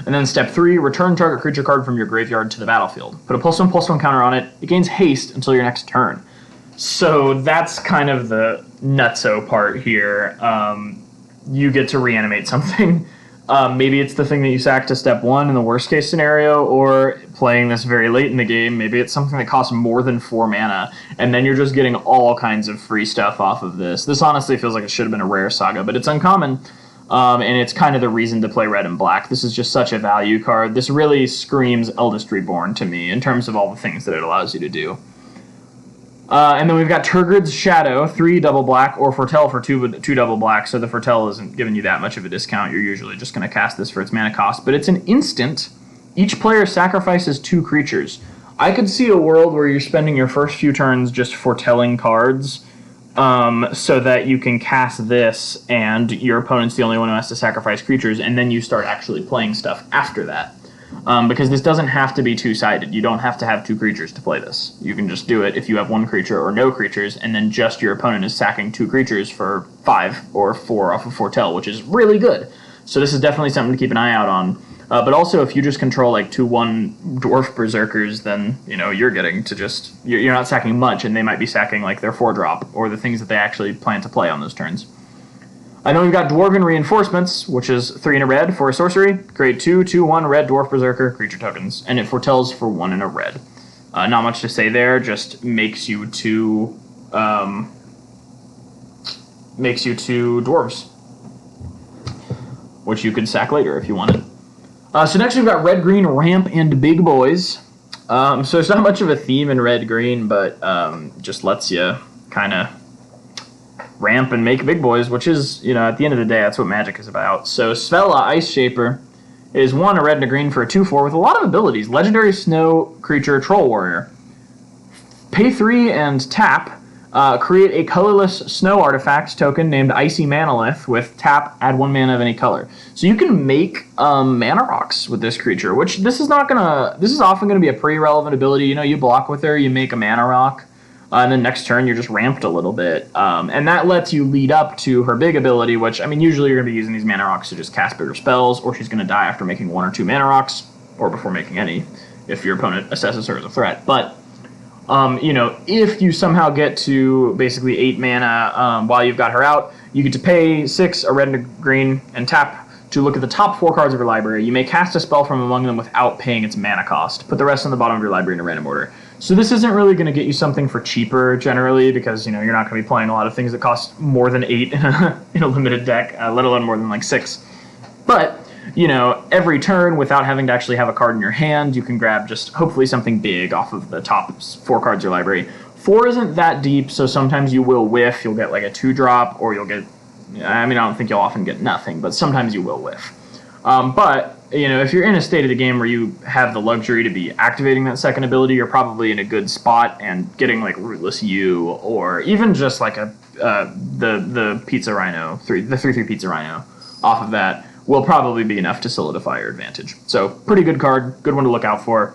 And then step 3, return target creature card from your graveyard to the battlefield. Put a +1/+1 counter on it. It gains haste until your next turn. So that's kind of the nutso part here. You get to reanimate something. Maybe it's the thing that you sack to step 1 in the worst case scenario, or playing this very late in the game, maybe it's something that costs more than 4 mana, and then you're just getting all kinds of free stuff off of this. This honestly feels like it should have been a rare saga, but it's uncommon, and it's kind of the reason to play red and black. This is just such a value card. This really screams Eldest Reborn to me in terms of all the things that it allows you to do. And then we've got Turgid's Shadow, 3 double black, or Foretell for 2 double black, so the Foretell isn't giving you that much of a discount. You're usually just going to cast this for its mana cost, but it's an instant. Each player sacrifices 2 creatures. I could see a world where you're spending your first few turns just foretelling cards, so that you can cast this, and your opponent's the only one who has to sacrifice creatures, and then you start actually playing stuff after that. Because this doesn't have to be 2-sided. You don't have to have 2 creatures to play this. You can just do it if you have 1 creature or no creatures, and then just your opponent is sacking 2 creatures for 5 or 4 off of Foretell, which is really good. So this is definitely something to keep an eye out on. But also, if you just control like 2/1 Dwarf Berserkers, then you're getting to just you're not sacking much, and they might be sacking like their 4-drop or the things that they actually plan to play on those turns. I know we've got Dwarven Reinforcements, which is 3 and a red for a sorcery. Create 2 2/1 red Dwarf Berserker creature tokens, and it foretells for 1 and a red. Not much to say there. Just makes you 2 dwarves, which you could sack later if you wanted. So next we've got Red Green Ramp and Big Boys. So there's not much of a theme in Red Green, but just lets you kind of ramp and make big boys, which is, at the end of the day, that's what Magic is about. So Svella, Ice Shaper, is 1, a red and a green for a 2/4 with a lot of abilities. Legendary Snow Creature, Troll Warrior. Pay 3 and tap. Create a colorless snow artifact token named Icy Manalith with tap, add 1 mana of any color. So you can make mana rocks with this creature, which this is often gonna be a pretty relevant ability. You block with her, you make a mana rock. And then next turn, you're just ramped a little bit. And that lets you lead up to her big ability, which, usually you're going to be using these mana rocks to just cast bigger spells, or she's going to die after making 1 or 2 mana rocks, or before making any, if your opponent assesses her as a threat. But, if you somehow get to basically 8 mana while you've got her out, you get to pay 6, a red and a green, and tap to look at the top 4 cards of your library. You may cast a spell from among them without paying its mana cost. Put the rest on the bottom of your library in a random order. So this isn't really going to get you something for cheaper generally, because you're not going to be playing a lot of things that cost more than 8 in a limited deck, let alone more than like 6. But every turn, without having to actually have a card in your hand, you can grab just hopefully something big off of the top 4 cards of your library. 4 isn't that deep, so sometimes you will whiff. You'll get like a 2-drop, or you'll get, I mean, I don't think you'll often get nothing, but sometimes you will whiff. But, you know, if you're in a state of the game where you have the luxury to be activating that second ability, you're probably in a good spot, and getting like Rootless U, or even just like the Pizza Rhino, the 3/3 Pizza Rhino off of that will probably be enough to solidify your advantage. So, pretty good card, good one to look out for.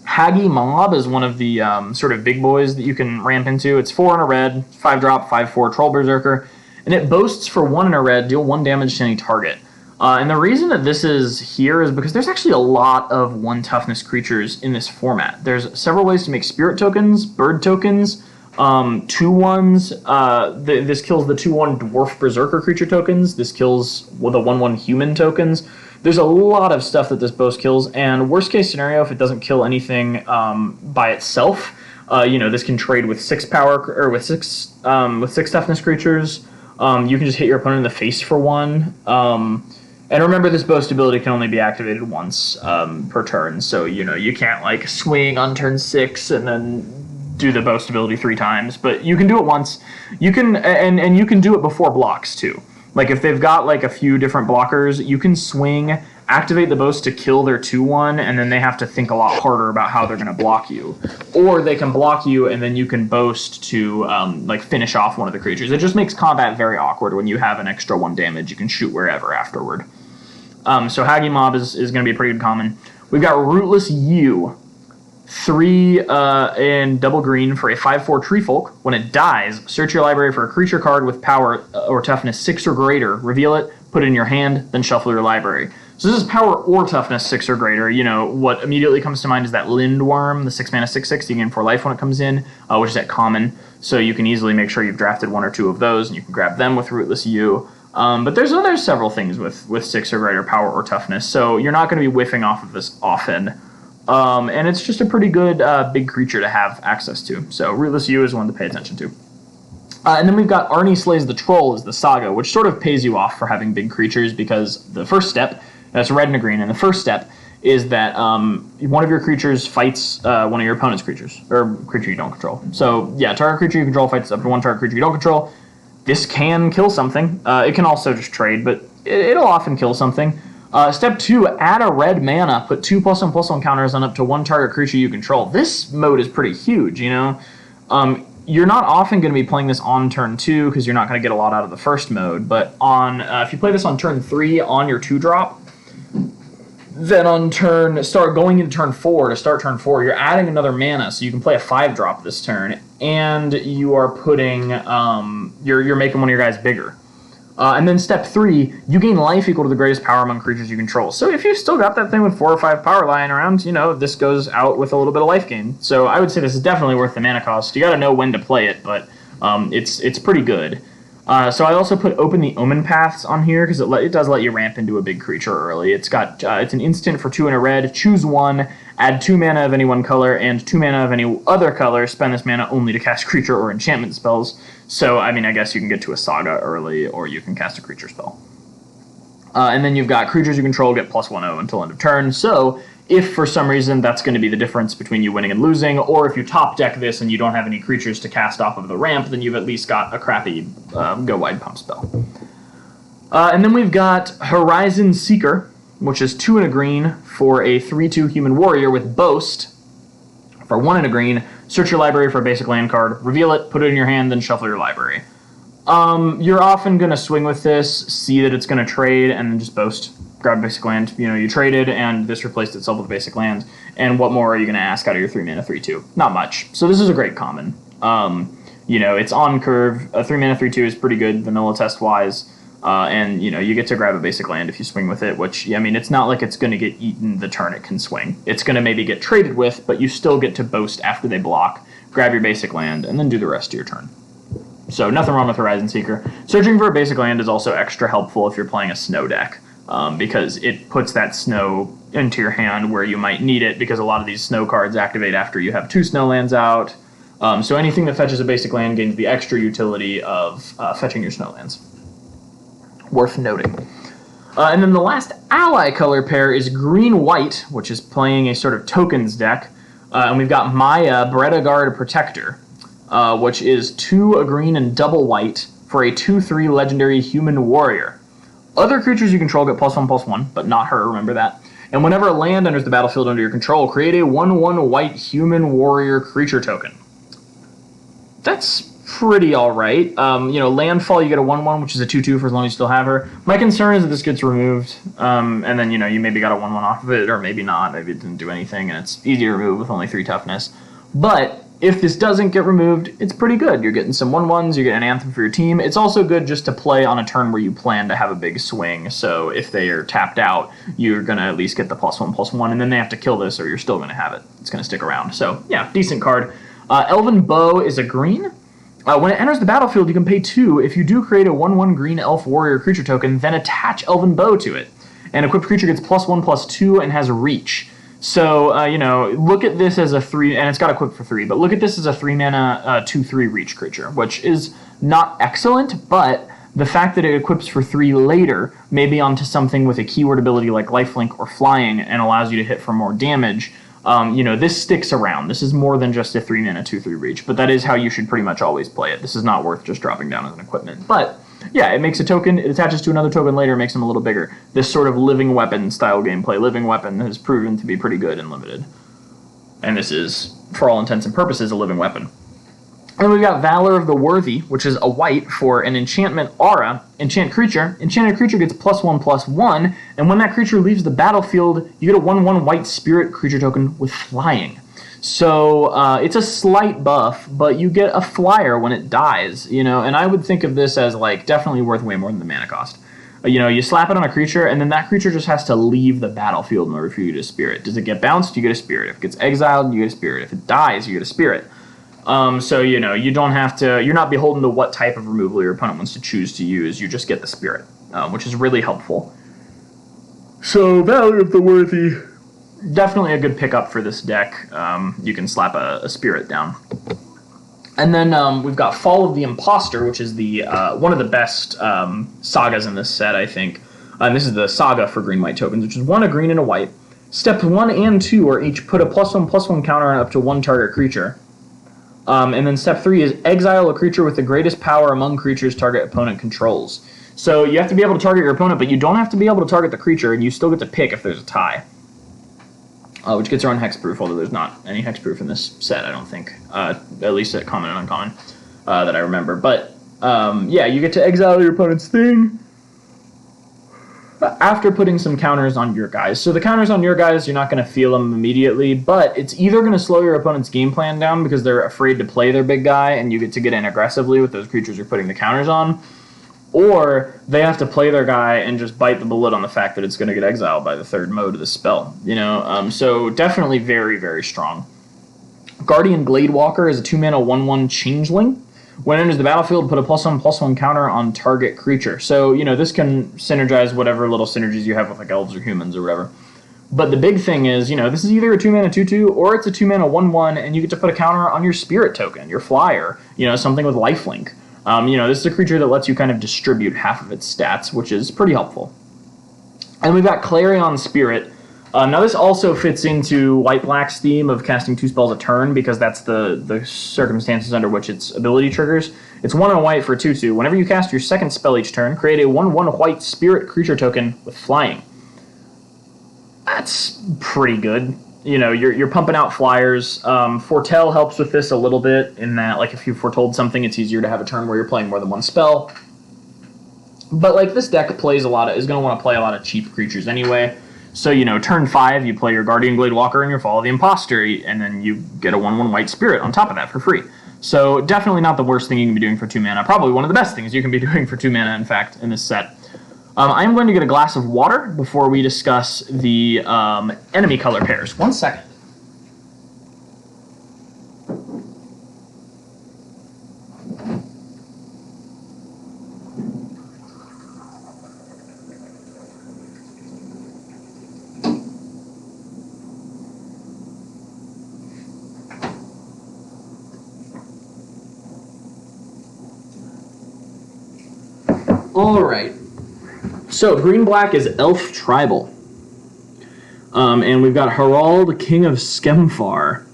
Haggy Mob is one of the sort of big boys that you can ramp into. It's 4 in a red, 5-drop, 5/4 Troll Berserker, and it boasts for 1 in a red, deal 1 damage to any target. And the reason that this is here is because there's actually a lot of 1 toughness creatures in this format. There's several ways to make spirit tokens, bird tokens, 2/1s. This kills the 2/1 dwarf berserker creature tokens. This kills the 1/1 human tokens. There's a lot of stuff that this boast kills, and worst case scenario, if it doesn't kill anything by itself, this can trade with 6 power or with 6 toughness creatures. You can just hit your opponent in the face for 1. And remember, this boast ability can only be activated once per turn, so you can't like swing on turn 6 and then do the boast ability 3 times, but you can do it once. You can and you can do it before blocks too. Like if they've got like a few different blockers, you can swing, activate the boast to kill their 2/1, and then they have to think a lot harder about how they're going to block you. Or they can block you, and then you can boast to finish off one of the creatures. It just makes combat very awkward when you have an extra 1 damage you can shoot wherever afterward. So Haggy Mob is going to be a pretty good common. We've got Rootless U. 3 in double green for a 5/4 Tree Folk. When it dies, search your library for a creature card with power or toughness 6 or greater. Reveal it, put it in your hand, then shuffle your library. So this is power or toughness 6 or greater. What immediately comes to mind is that Lindworm, the 6 mana 6/6. You gain 4 life when it comes in, which is at common. So you can easily make sure you've drafted 1 or 2 of those, and you can grab them with Rootless U. But there's several things with 6 or greater power or toughness, so you're not going to be whiffing off of this often. And it's just a pretty good big creature to have access to. So Rootless U is one to pay attention to. And then we've got Arnie Slays the Troll as the Saga, which sort of pays you off for having big creatures, because the first step, that's red and a green, and the first step is that one of your creatures fights one of your opponent's creatures, or creature you don't control. So yeah, target creature you control fights up to 1 target creature you don't control. This can kill something. It can also just trade, but it'll often kill something. Step 2, add a red mana, put 2+1/+1 counters on up to 1 target creature you control. This mode is pretty huge, You're not often going to be playing this on turn 2 because you're not going to get a lot out of the first mode, but if you play this on turn 3 on your 2-drop, then on going into turn 4, to start turn 4, you're adding another mana, so you can play a 5-drop this turn, and you are putting, you're making one of your guys bigger. And then step 3, you gain life equal to the greatest power among creatures you control. So if you've still got that thing with 4 or 5 power lying around, this goes out with a little bit of life gain. So I would say this is definitely worth the mana cost. You got to know when to play it, but it's pretty good. So I also put Open the Omen Paths on here because it does let you ramp into a big creature early. It's an instant for 2 in a red. Choose 1, add 2 mana of any one color and 2 mana of any other color. Spend this mana only to cast creature or enchantment spells. So I guess you can get to a Saga early, or you can cast a creature spell. And then you've got creatures you control get +1/+0 until end of turn. So if for some reason that's going to be the difference between you winning and losing, or if you top deck this and you don't have any creatures to cast off of the ramp, then you've at least got a crappy Go Wide Pump spell. And then we've got Horizon Seeker, which is 2 in a green for a 3/2 human warrior with Boast. For 1 in a green, search your library for a basic land card, reveal it, put it in your hand, then shuffle your library. You're often going to swing with this, see that it's going to trade, and then just Boast. Grab a basic land. You traded, and this replaced itself with a basic land. And what more are you going to ask out of your 3 mana 3/2? Not much. So this is a great common. It's on curve. A 3 mana 3/2 is pretty good vanilla test wise. And you get to grab a basic land if you swing with it, which it's not like it's going to get eaten the turn it can swing. It's going to maybe get traded with, but you still get to Boast after they block, grab your basic land, and then do the rest of your turn. So nothing wrong with Horizon Seeker. Searching for a basic land is also extra helpful if you're playing a snow deck. Because it puts that snow into your hand where you might need it, because a lot of these snow cards activate after you have 2 snow lands out. So anything that fetches a basic land gains the extra utility of fetching your snow lands. Worth noting. And then the last ally color pair is green-white, which is playing a sort of tokens deck. And we've got Maya, Bredagard Protector. which is 2 a green and double white for a 2/3 legendary human warrior. Other creatures you control get +1/+1, but not her, remember that. And whenever a land enters the battlefield under your control, create a 1/1 white human warrior creature token. That's pretty alright. Landfall, you get a 1/1, which is a 2/2 for as long as you still have her. My concern is that this gets removed, and then, you maybe got a 1/1 off of it, or maybe not. Maybe it didn't do anything, and it's easy to remove with only 3 toughness. But if this doesn't get removed, it's pretty good. You're getting some 1/1s, you get an anthem for your team. It's also good just to play on a turn where you plan to have a big swing, so if they are tapped out, you're going to at least get the +1/+1, and then they have to kill this, or you're still going to have it. It's going to stick around. So, yeah, decent card. Elven Bow is a green. When it enters the battlefield, you can pay 2. If you do create a 1/1 green elf warrior creature token, then attach Elven Bow to it. An equipped creature gets +1/+2 and has reach. So, look at this as a 3, and it's got equipped for 3, but look at this as a 3-mana 2/3 reach creature, which is not excellent, but the fact that it equips for 3 later, maybe onto something with a keyword ability like lifelink or flying, and allows you to hit for more damage, this sticks around. This is more than just a 3-mana 2/3 reach, but that is how you should pretty much always play it. This is not worth just dropping down as an equipment. But, yeah, it makes a token, it attaches to another token later, makes them a little bigger. This sort of living weapon style gameplay, living weapon, has proven to be pretty good in Limited. And this is, for all intents and purposes, a living weapon. And we've got Valor of the Worthy, which is a white for an enchantment aura. Enchant creature. Enchanted creature gets +1/+1, and when that creature leaves the battlefield, you get a 1/1 white spirit creature token with flying. So it's a slight buff, but you get a flyer when it dies, and I would think of this as definitely worth way more than the mana cost. You slap it on a creature, and then that creature just has to leave the battlefield in order for you to spirit. Does it get bounced? You get a spirit. If it gets exiled, you get a spirit. If it dies, you get a spirit. So, you don't have to, you're not beholden to what type of removal your opponent wants to choose to use. You just get the spirit, which is really helpful. So, Valor of the Worthy, definitely a good pickup for this deck. You can slap a spirit down. And then we've got Fall of the Imposter, which is the one of the best sagas in this set, I think. And this is the saga for green-white tokens, which is 1 a green and a white. Steps 1 and 2 are each put a +1/+1 counter on up to 1 target creature. And then step 3 is exile a creature with the greatest power among creatures target opponent controls. So you have to be able to target your opponent, but you don't have to be able to target the creature, and you still get to pick if there's a tie. Which gets around hexproof, although there's not any hexproof in this set, I don't think. At least at common and uncommon that I remember. But you get to exile your opponent's thing after putting some counters on your guys. So the counters on your guys, you're not going to feel them immediately, but it's either going to slow your opponent's game plan down because they're afraid to play their big guy and you get to get in aggressively with those creatures you're putting the counters on, or they have to play their guy and just bite the bullet on the fact that it's going to get exiled by the 3rd mode of the spell. So definitely very, very strong. Guardian Gladewalker is a 2-mana 1/1 changeling. When it enters the battlefield, put a +1/+1 counter on target creature. So, this can synergize whatever little synergies you have with elves or humans or whatever. But the big thing is, this is either a 2-mana 2/2 or it's a 2-mana 1/1, and you get to put a counter on your spirit token, your flyer, something with lifelink. This is a creature that lets you kind of distribute half of its stats, which is pretty helpful. And we've got Clarion Spirit. Now this also fits into White-Black's theme of casting 2 spells a turn, because that's the circumstances under which its ability triggers. It's 1 and white for 2/2. Whenever you cast your 2nd spell each turn, create a 1/1 white spirit creature token with flying. That's pretty good. You're pumping out flyers. Foretell helps with this a little bit in that, if you foretold something, it's easier to have a turn where you're playing more than 1 spell. But, this deck is going to want to play a lot of cheap creatures anyway. So, turn 5, you play your Guardian Gladewalker and your Fall of the Imposter, and then you get a 1/1 white spirit on top of that for free. So, definitely not the worst thing you can be doing for 2 mana. Probably one of the best things you can be doing for 2 mana, in fact, in this set. I am going to get a glass of water before we discuss the enemy color pairs. 1 second. Alright, so green-black is Elf Tribal. And we've got Harald, King of Skemfar.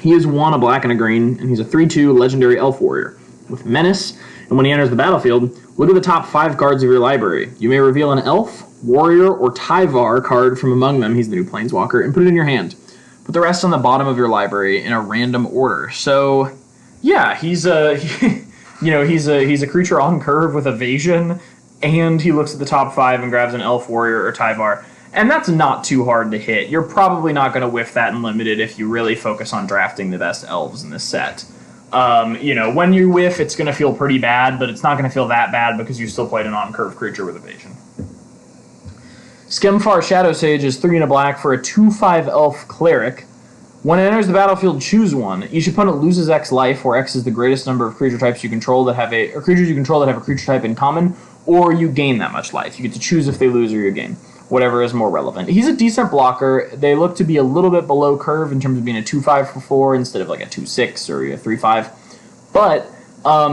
He is 1, a black and a green, and he's a 3/2 legendary elf warrior with menace. And when he enters the battlefield, look at the top 5 cards of your library. You may reveal an elf, warrior, or Tyvar card from among them. He's the new planeswalker, and put it in your hand. Put the rest on the bottom of your library in a random order. So, yeah, he's a he's a creature on curve with evasion, and he looks at the top 5 and grabs an elf, warrior, or Tyvar. And that's not too hard to hit. You're probably not going to whiff that in limited if you really focus on drafting the best elves in this set. When you whiff, it's going to feel pretty bad, but it's not going to feel that bad because you still played an on-curve creature with evasion. Skemfar Shadowsage is 3 and a black for a 2/5 elf cleric. When it enters the battlefield, choose one. Each opponent loses X life, where X is the greatest number of creature types you control that have a creatures you control that have a creature type in common, or you gain that much life. You get to choose if they lose or you gain. Whatever is more relevant. He's a decent blocker. They look to be a little bit below curve in terms of being a 2/5 for 4 instead of like a 2/6 or a 3/5. But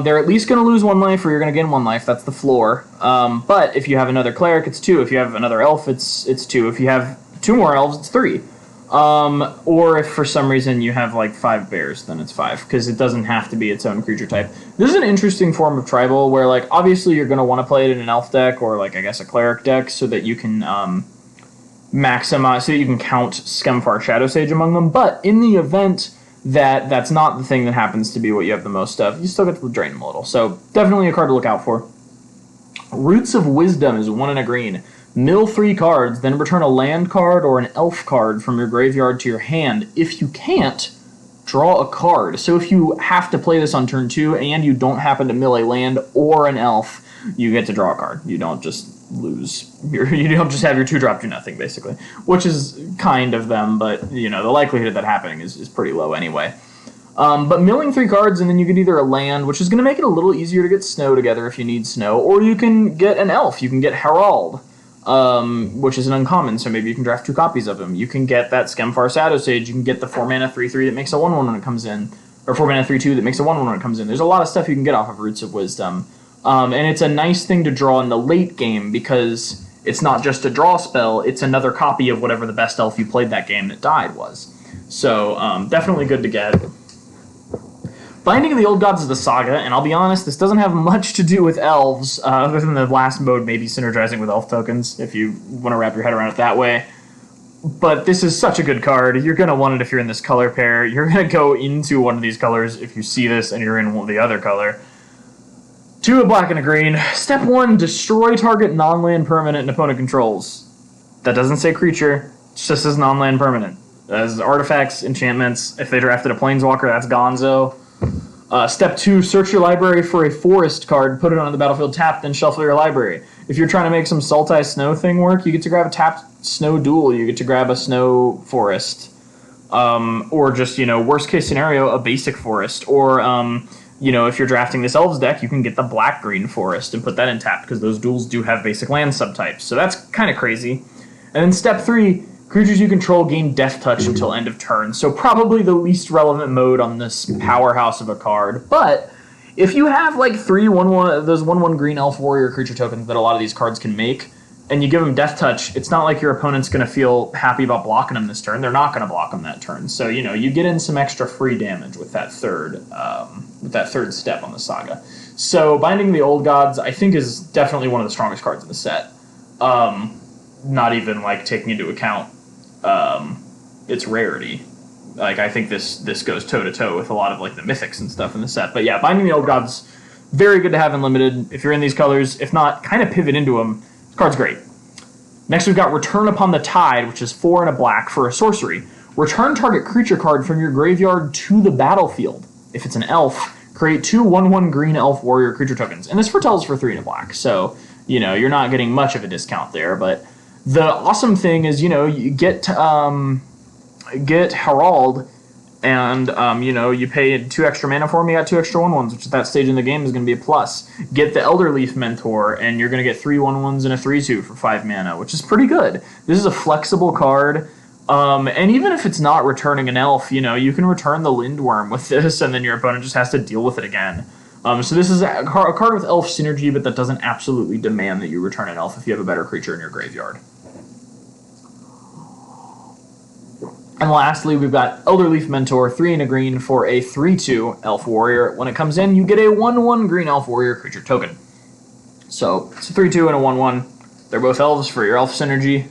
they're at least going to lose 1 life or you're going to gain 1 life. That's the floor. But if you have another cleric, it's 2. If you have another elf, it's 2. If you have 2 more elves, it's 3. Or if for some reason you have like 5 bears, then it's 5, because it doesn't have to be its own creature type. This is an interesting form of tribal where, like, obviously you're going to want to play it in an elf deck or, like, I guess a cleric deck so that you can maximize, so that you can count Skemfar Shadowsage among them. But in the event that that's not the thing that happens to be what you have the most of, you still get to drain them a little. So definitely a card to look out for. Roots of Wisdom is 1 and a green. Mill 3 cards, then return a land card or an elf card from your graveyard to your hand. If you can't, draw a card. So if you have to play this on turn 2 and you don't happen to mill a land or an elf, you get to draw a card. You don't just lose. You don't just have your 2-drop do nothing, basically. Which is kind of them, but the likelihood of that happening is pretty low anyway. But milling 3 cards, and then you get either a land, which is going to make it a little easier to get snow together if you need snow, or you can get an elf. You can get Herald, which is an uncommon, so maybe you can draft 2 copies of him. You can get that Skemfar Shadowsage. You can get the 4-mana 3/3 that makes a 1/1 when it comes in, or 4-mana 3/2 that makes a 1/1 when it comes in. There's a lot of stuff you can get off of Roots of Wisdom. And it's a nice thing to draw in the late game because it's not just a draw spell, it's another copy of whatever the best elf you played that game that died was. So definitely good to get. Binding of the Old Gods is the Saga, and I'll be honest, this doesn't have much to do with elves, other than the last mode maybe synergizing with elf tokens, if you want to wrap your head around it that way. But this is such a good card. You're going to want it if you're in this color pair. You're going to go into one of these colors if you see this and you're in the other color. 2 a black and a green. Step 1, destroy target non-land permanent an opponent controls. That doesn't say creature, it just says non-land permanent. As artifacts, enchantments, if they drafted a planeswalker, that's gonzo. Step 2, search your library for a forest card, put it on the battlefield tapped, then shuffle your library. If you're trying to make some Sultai Snow thing work, you get to grab a tapped Snow Duel, you get to grab a Snow Forest. Or just, worst case scenario, a basic forest. Or, if you're drafting this Elves deck, you can get the black-green forest and put that in tapped, because those duels do have basic land subtypes. So that's kind of crazy. And then step 3, creatures you control gain Death Touch until end of turn. So probably the least relevant mode on this powerhouse of a card. But if you have like 3 1/1 those 1/1 green elf warrior creature tokens that a lot of these cards can make, and you give them Death Touch, it's not like your opponent's going to feel happy about blocking them this turn. They're not going to block them that turn. So you get in some extra free damage with that third step on the Saga. So Binding the Old Gods, I think, is definitely one of the strongest cards in the set. Not even like taking into account its rarity. Like, I think this goes toe-to-toe with a lot of like the mythics and stuff in the set. But yeah, Binding the Old Gods, very good to have in Limited if you're in these colors. If not, kind of pivot into them. This card's great. Next we've got Return Upon the Tide, which is 4 and a black for a sorcery. Return target creature card from your graveyard to the battlefield. If it's an elf, create 2 1/1 green elf warrior creature tokens. And this foretells for 3 and a black, so you're not getting much of a discount there. But the awesome thing is, you get Herald, and you pay 2 extra mana for them, you got 2 extra 1/1s, which at that stage in the game is going to be a plus. Get the Elderleaf Mentor, and you're going to get 3 1/1s and a 3/2 for 5 mana, which is pretty good. This is a flexible card, and even if it's not returning an elf, you can return the Lindworm with this, and then your opponent just has to deal with it again. So this is a card with elf synergy, but that doesn't absolutely demand that you return an elf if you have a better creature in your graveyard. And lastly, we've got Elderleaf Mentor, 3 and a green for a 3/2 Elf Warrior. When it comes in, you get a 1/1 green Elf Warrior creature token. So it's a 3/2 and a 1/1. They're both elves for your elf synergy.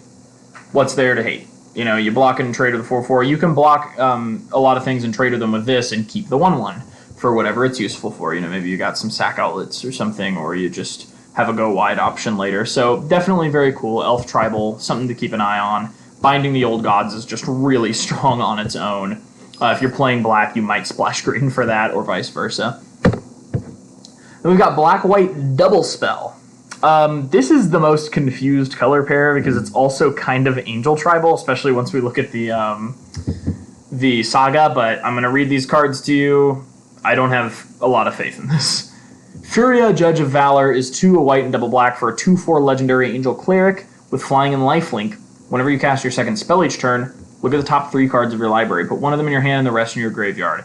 What's there to hate? You know, you block and trade with a 4/4. You can block a lot of things and trade with them with this and keep the 1/1 for whatever it's useful for. You know, maybe you got some sack outlets or something, or you just have a go wide option later. So definitely very cool. Elf Tribal, something to keep an eye on. Binding the Old Gods is just really strong on its own. If you're playing black, you might splash green for that, or vice versa. Then we've got Black-White Double Spell. This is the most confused color pair because it's also kind of Angel Tribal, especially once we look at the saga, but I'm going to read these cards to you. I don't have a lot of faith in this. Furia, Judge of Valor, is 2 a white and double black for a 2/4 legendary Angel Cleric with flying and lifelink. Whenever you cast your second spell each turn, look at the top 3 cards of your library. Put one of them in your hand and the rest in your graveyard.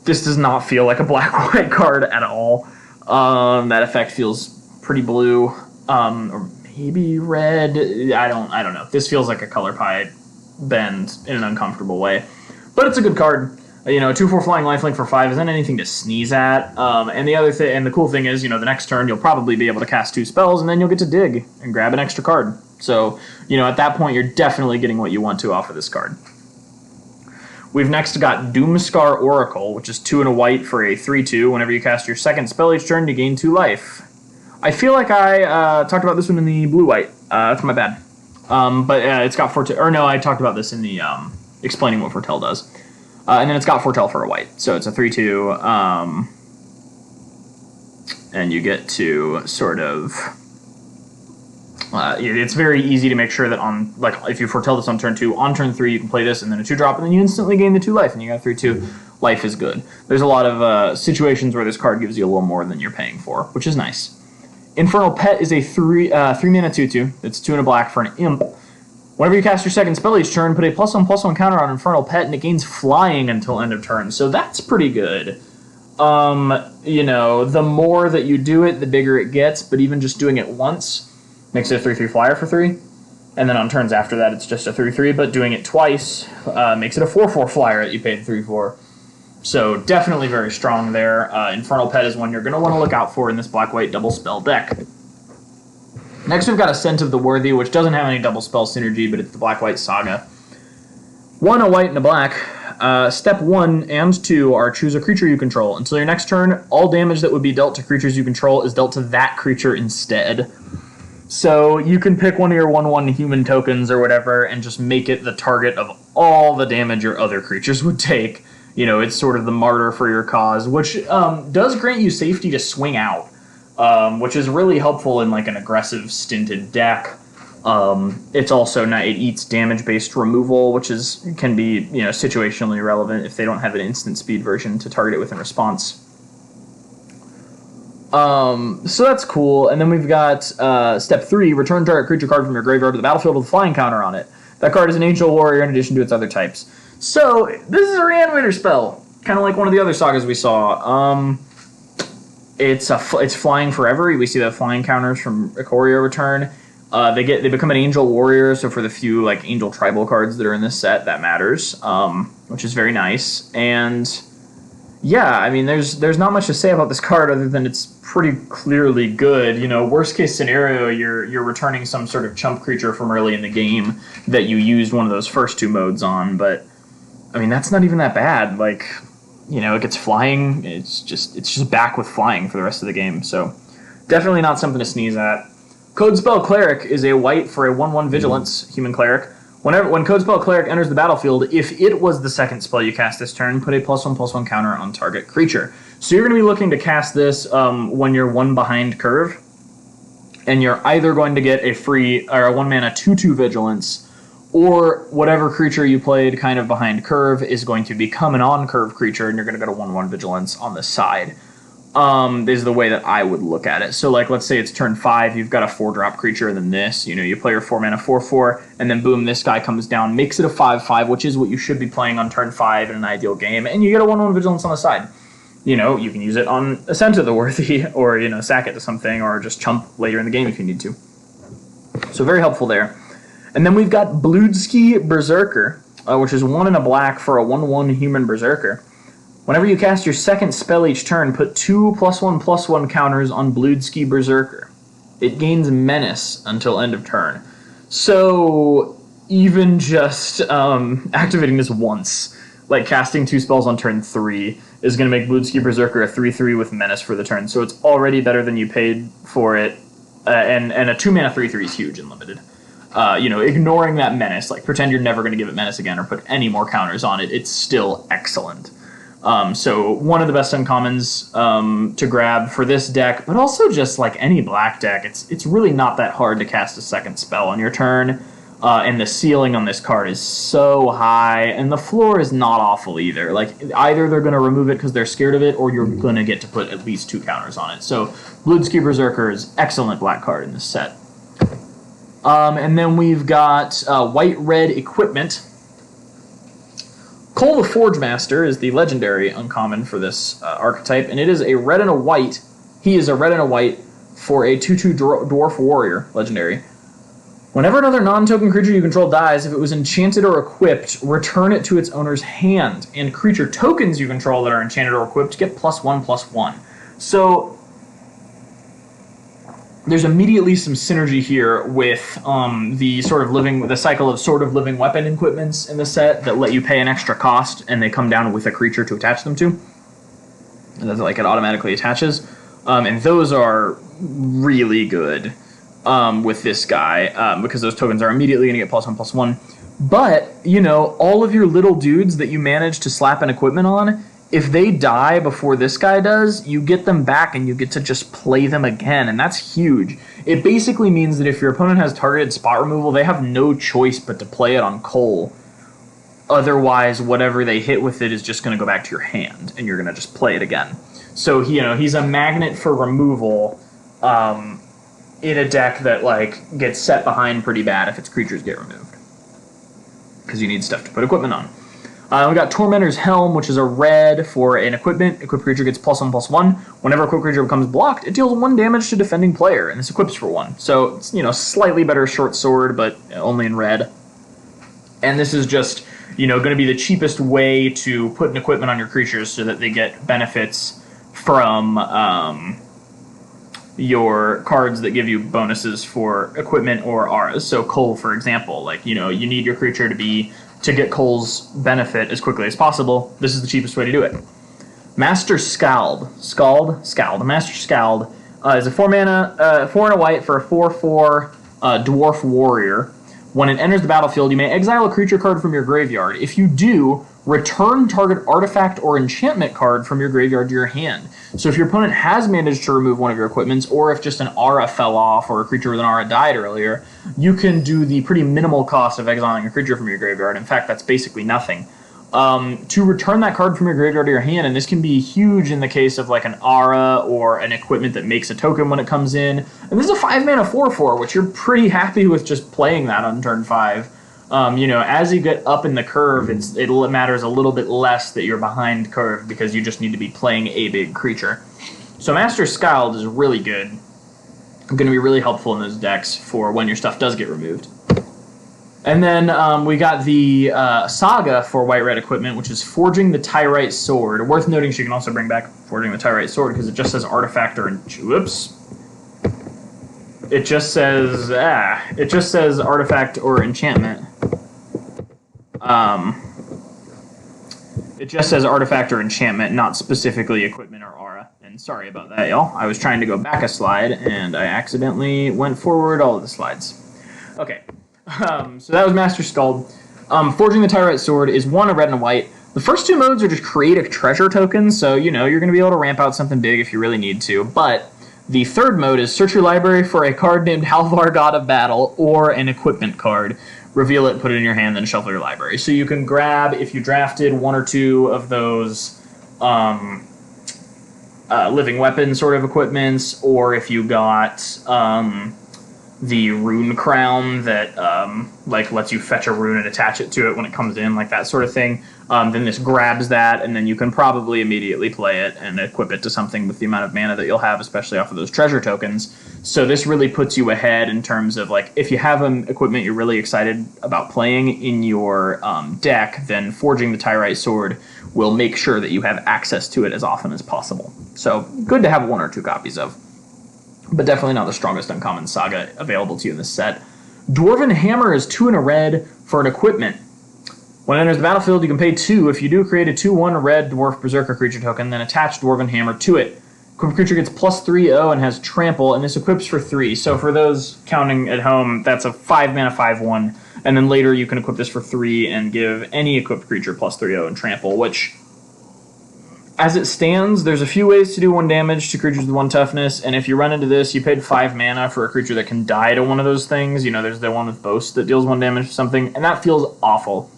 This does not feel like a black-white card at all. That effect feels pretty blue, or maybe red. I don't know. This feels like a color pie bend in an uncomfortable way, but it's a good card. You know, 2/4 flying lifelink for 5 isn't anything to sneeze at. And the other thing, and the cool thing is, you know, the next turn you'll probably be able to cast 2 spells, and then you'll get to dig and grab an extra card. So, you know, at that point, you're definitely getting what you want to off of this card. We've next got Doomscar Oracle, which is 2 and a white for a 3/2. Whenever you cast your second spell each turn, you gain 2 life. I feel like I talked about this one in the blue-white. That's my bad. But it's got Foretell. Or no, I talked about this in the explaining what Foretell does. And then it's got Foretell for a white. So it's a 3/2. And you get to sort of... it's very easy to make sure that on, like, if you foretell this on turn 2, on turn 3 you can play this and then a 2-drop, and then you instantly gain the 2 life, and you got 3/2. Life is good. There's a lot of situations where this card gives you a little more than you're paying for, which is nice. Infernal Pet is a 3 mana 2/2. It's 2 and a black for an imp. Whenever you cast your second spell each turn, put a +1/+1 counter on Infernal Pet, and it gains flying until end of turn. So that's pretty good. You know, the more that you do it, the bigger it gets, but even just doing it once makes it a 3/3 flyer for 3. And then on turns after that, it's just a 3/3, but doing it twice makes it a 4/4 flyer that you paid 3 for. So definitely very strong there. Infernal Pet is one you're going to want to look out for in this black-white double spell deck. Next, we've got Ascent of the Worthy, which doesn't have any double spell synergy, but it's the black-white saga. 1 a white and a black. Step 1 and 2 are choose a creature you control. Until your next turn, all damage that would be dealt to creatures you control is dealt to that creature instead. So you can pick one of your 1/1 human tokens or whatever and just make it the target of all the damage your other creatures would take. You know, it's sort of the martyr for your cause, which does grant you safety to swing out, which is really helpful in like an aggressive stinted deck. It's also not, it eats damage-based removal, which can be, you know, situationally relevant if they don't have an instant speed version to target it with in response. So that's cool. And then we've got step 3, return target creature card from your graveyard to the battlefield with a flying counter on it. That card is an Angel Warrior in addition to its other types. So this is a Reanimator spell, kind of like one of the other sagas we saw. It's flying forever. We see the flying counters from Ikoria return. They become an Angel Warrior, so for the few like Angel Tribal cards that are in this set, that matters, which is very nice. And yeah, I mean, there's not much to say about this card other than it's pretty clearly good. You know, worst case scenario, you're returning some sort of chump creature from early in the game that you used one of those first 2 modes on, but I mean, that's not even that bad. Like, you know, it gets flying. It's just back with flying for the rest of the game. So definitely not something to sneeze at. Codespell Cleric is a white for a 1/1 Vigilance human cleric. When Codespell Cleric enters the battlefield, if it was the second spell you cast this turn, put a +1/+1 counter on target creature. So you're going to be looking to cast this when you're 1 behind curve, and you're either going to get a free or a 1 mana 2/2 Vigilance, or whatever creature you played kind of behind curve is going to become an on-curve creature, and you're going to go to 1/1 Vigilance on the side. Is the way that I would look at it. So, like, let's say it's turn 5, you've got a 4-drop creature, and then this, you know, you play your 4 mana 4/4, and then boom, this guy comes down, makes it a 5/5, which is what you should be playing on turn 5 in an ideal game, and you get a 1/1 Vigilance on the side. You know, you can use it on Ascent of the Worthy, or, you know, sack it to something, or just chump later in the game if you need to. So very helpful there. And then we've got Bludski Berserker. which is 1 and a black for a 1/1 human berserker. Whenever you cast your second spell each turn, put 2 +1/+1 counters on Bludski Berserker. It gains Menace until end of turn. So even just activating this once, like casting 2 spells on turn 3, is going to make Bludski Berserker a 3/3 with Menace for the turn. So it's already better than you paid for it, and a 2-mana 3/3 is huge in limited. Ignoring that Menace, like pretend you're never going to give it Menace again or put any more counters on it, it's still excellent. So one of the best uncommons to grab for this deck, but also just like any black deck, it's really not that hard to cast a second spell on your turn, and the ceiling on this card is so high, and the floor is not awful either. Like either they're going to remove it because they're scared of it, or you're going to get to put at least 2 counters on it. So Bludski Berserker is excellent black card in this set. And then we've got white-red equipment. Cole the Forge Master is the legendary uncommon for this archetype, and it is a red and a white. He is a red and a white for a 2/2 Dwarf Warrior, legendary. Whenever another non-token creature you control dies, if it was enchanted or equipped, return it to its owner's hand, and creature tokens you control that are enchanted or equipped get +1/+1. So there's immediately some synergy here with the cycle of sort of living weapon equipments in the set that let you pay an extra cost and they come down with a creature to attach them to. And that's like it automatically attaches. And those are really good with this guy because those tokens are immediately going to get +1/+1. But, all of your little dudes that you manage to slap an equipment on, if they die before this guy does, you get them back and you get to just play them again, and that's huge. It basically means that if your opponent has targeted spot removal, they have no choice but to play it on Cole. Otherwise, whatever they hit with it is just going to go back to your hand, and you're going to just play it again. So, he's a magnet for removal in a deck that, gets set behind pretty bad if its creatures get removed. Because you need stuff to put equipment on. We got Tormentor's Helm, which is a red for an equipment. Equipped creature gets +1/+1. Whenever a equipped creature becomes blocked, it deals 1 damage to defending player, and this equips for 1. So it's, slightly better short sword, but only in red. And this is just, going to be the cheapest way to put an equipment on your creatures so that they get benefits from your cards that give you bonuses for equipment or auras. So Cole, for example, you need your creature to get Cole's benefit as quickly as possible. This is the cheapest way to do it. Master Scald. Master Scald is a 4-mana, 4 and a white for a 4/4 Dwarf Warrior. When it enters the battlefield, you may exile a creature card from your graveyard. If you do, return target artifact or enchantment card from your graveyard to your hand. So if your opponent has managed to remove one of your equipments, or if just an aura fell off or a creature with an aura died earlier, you can do the pretty minimal cost of exiling a creature from your graveyard. In fact, that's basically nothing. To return that card from your graveyard to your hand, and this can be huge in the case of an aura or an equipment that makes a token when it comes in. And this is a 5-mana 4/4, which you're pretty happy with just playing that on turn 5. As you get up in the curve, it matters a little bit less that you're behind curve because you just need to be playing a big creature. So Master Scald is really good. Going to be really helpful in those decks for when your stuff does get removed. And then we got the Saga for white-red equipment, which is Forging the Tyrite Sword. Worth noting, she can also bring back Forging the Tyrite Sword because it just says Artifact or... Whoops. It just says Artifact or Enchantment. It just says Artifact or Enchantment, not specifically Equipment or Aura. And sorry about that, y'all. I was trying to go back a slide, and I accidentally went forward all of the slides. Okay. So that was Master Scald. Forging the Tyrite Sword is 1, a red and a white. The first 2 modes are just create a treasure token, so you're going to be able to ramp out something big if you really need to. But the third mode is search your library for a card named Halvar, God of Battle, or an equipment card. Reveal it, put it in your hand, then shuffle your library. So you can grab, if you drafted 1 or 2 of those living weapon sort of equipments, or if you got the rune crown that lets you fetch a rune and attach it to it when it comes in, that sort of thing. then this grabs that, and then you can probably immediately play it and equip it to something with the amount of mana that you'll have, especially off of those treasure tokens. So this really puts you ahead in terms of, like, if you have an equipment you're really excited about playing in your deck, then Forging the Tyrite Sword will make sure that you have access to it as often as possible. So good to have 1 or 2 copies of, but definitely not the strongest uncommon saga available to you in this set. Dwarven Hammer is 2 and a red for an equipment. When it enters the battlefield, you can pay 2. If you do, create a 2/1 red Dwarf Berserker creature token, then attach Dwarven Hammer to it. Equipped creature gets +3/0 and has Trample, and this equips for 3. So for those counting at home, that's a 5 mana 5/1, and then later you can equip this for 3 and give any equipped creature +3/0 and Trample, which, as it stands, there's a few ways to do 1 damage to creatures with 1 toughness, and if you run into this, you paid 5 mana for a creature that can die to one of those things. You know, there's the one with Boast that deals 1 damage to something, and that feels awful.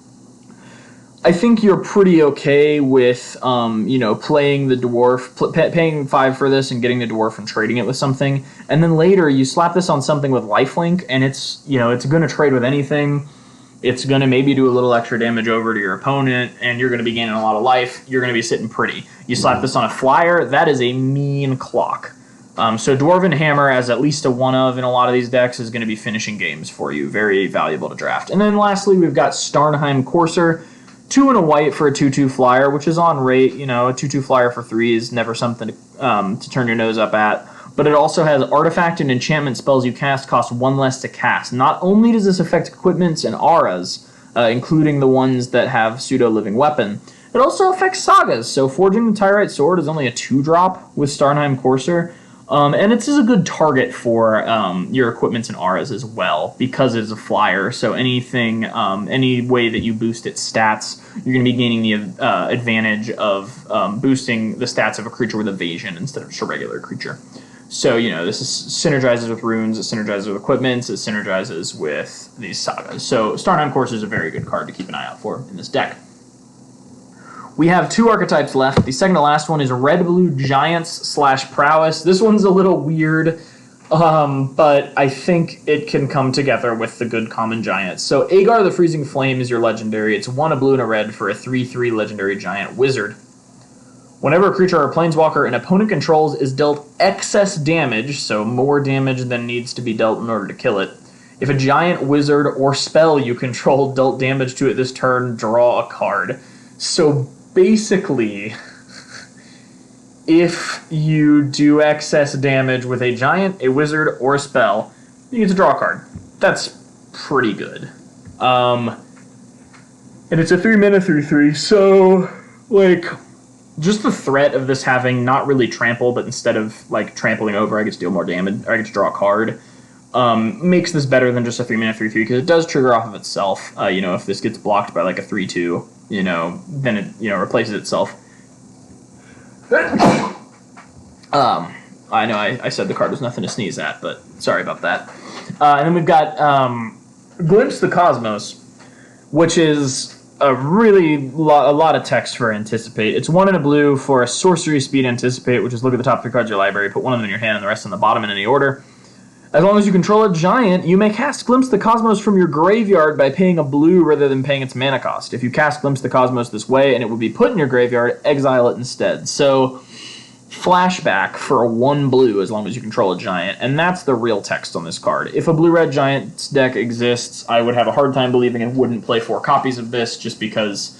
I think you're pretty okay with, playing the dwarf, paying 5 for this and getting the dwarf and trading it with something. And then later you slap this on something with lifelink, and it's going to trade with anything. It's going to maybe do a little extra damage over to your opponent, and you're going to be gaining a lot of life. You're going to be sitting pretty. You slap this on a flyer, that is a mean clock. So Dwarven Hammer, as at least a 1 of in a lot of these decks, is going to be finishing games for you. Very valuable to draft. And then lastly, we've got Starnheim Courser. 2 and a white for a 2/2 flyer, which is on rate. A 2/2 flyer for 3 is never something to turn your nose up at. But it also has artifact and enchantment spells you cast cost 1 less to cast. Not only does this affect equipments and auras, including the ones that have pseudo-living weapon, it also affects sagas. So Forging the Tyrite Sword is only a 2-drop with Starnheim Courser. And it's a good target for your equipments and auras as well, because it is a flyer. So anything, any way that you boost its stats, you're going to be gaining the advantage of boosting the stats of a creature with evasion instead of just a regular creature. So, this synergizes with runes, it synergizes with equipments, it synergizes with these sagas. So Starnheim Courser is a very good card to keep an eye out for in this deck. We have 2 archetypes left. The second to last one is Red-Blue Giants / Prowess. This one's a little weird, but I think it can come together with the good common giants. So Agar the Freezing Flame is your legendary. It's 1 a blue and a red for a 3/3 legendary giant wizard. Whenever a creature or planeswalker an opponent controls is dealt excess damage, so more damage than needs to be dealt in order to kill it, if a giant, wizard, or spell you control dealt damage to it this turn, draw a card. So basically, if you do excess damage with a giant, a wizard, or a spell, you get to draw a card. That's pretty good. And it's a 3 mana 3/3, so, just the threat of this having not really trample, but instead of, trampling over, I get to deal more damage, or I get to draw a card, makes this better than just a 3 mana 3/3, because it does trigger off of itself. If this gets blocked by, a 3/2, then it, replaces itself. I know I said the card was nothing to sneeze at, but sorry about that. And then we've got Glimpse the Cosmos, which is a lot of text for Anticipate. It's 1 and a blue for a sorcery speed Anticipate, which is look at the top 3 cards of your library, put 1 of them in your hand and the rest on the bottom in any order. As long as you control a giant, you may cast Glimpse the Cosmos from your graveyard by paying a blue rather than paying its mana cost. If you cast Glimpse the Cosmos this way and it would be put in your graveyard, exile it instead. So, flashback for a 1 blue as long as you control a giant, and that's the real text on this card. If a blue-red Giants deck exists, I would have a hard time believing it wouldn't play 4 copies of this, just because,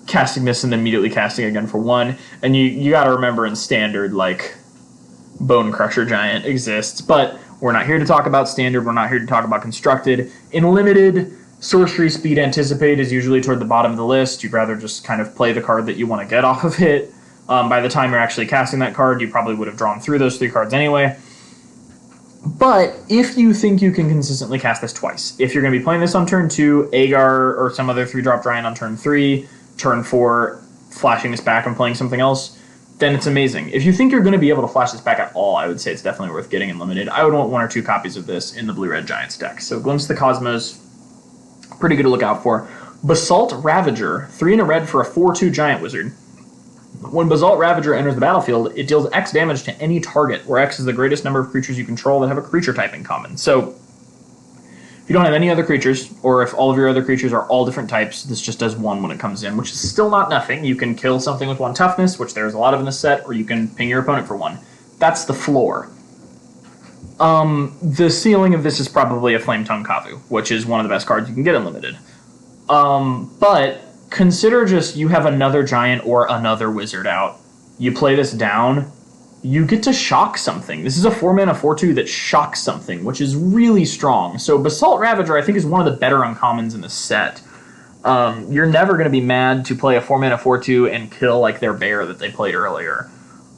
casting this and then immediately casting again for 1, and you gotta remember in Standard, Bone Crusher Giant exists, but we're not here to talk about Standard, we're not here to talk about Constructed. In Limited, Sorcery Speed Anticipate is usually toward the bottom of the list. You'd rather just kind of play the card that you want to get off of it. By the time you're actually casting that card, you probably would have drawn through those 3 cards anyway. But if you think you can consistently cast this twice, if you're going to be playing this on turn 2, Agar or some other 3-drop giant on turn 3, turn 4, flashing this back and playing something else, then it's amazing. If you think you're going to be able to flash this back at all, I would say it's definitely worth getting in Limited. I would want 1 or 2 copies of this in the Blue-Red Giants deck. So Glimpse the Cosmos, pretty good to look out for. Basalt Ravager, 3 and a red for a 4/2 giant wizard. When Basalt Ravager enters the battlefield, it deals X damage to any target, where X is the greatest number of creatures you control that have a creature type in common. So, If you don't have any other creatures, or if all of your other creatures are all different types, this just does 1 when it comes in, which is still not nothing. You can kill something with 1 toughness, which there's a lot of in this set, or you can ping your opponent for 1. That's the floor. The ceiling of this is probably a Flame Tongue Kavu, which is one of the best cards you can get unlimited. But consider just you have another giant or another wizard out. You play this down, you get to shock something. This is a 4-mana 4/2 that shocks something, which is really strong. So Basalt Ravager, I think, is one of the better uncommons in the set. You're never going to be mad to play a 4-mana 4/2 and kill like their bear that they played earlier.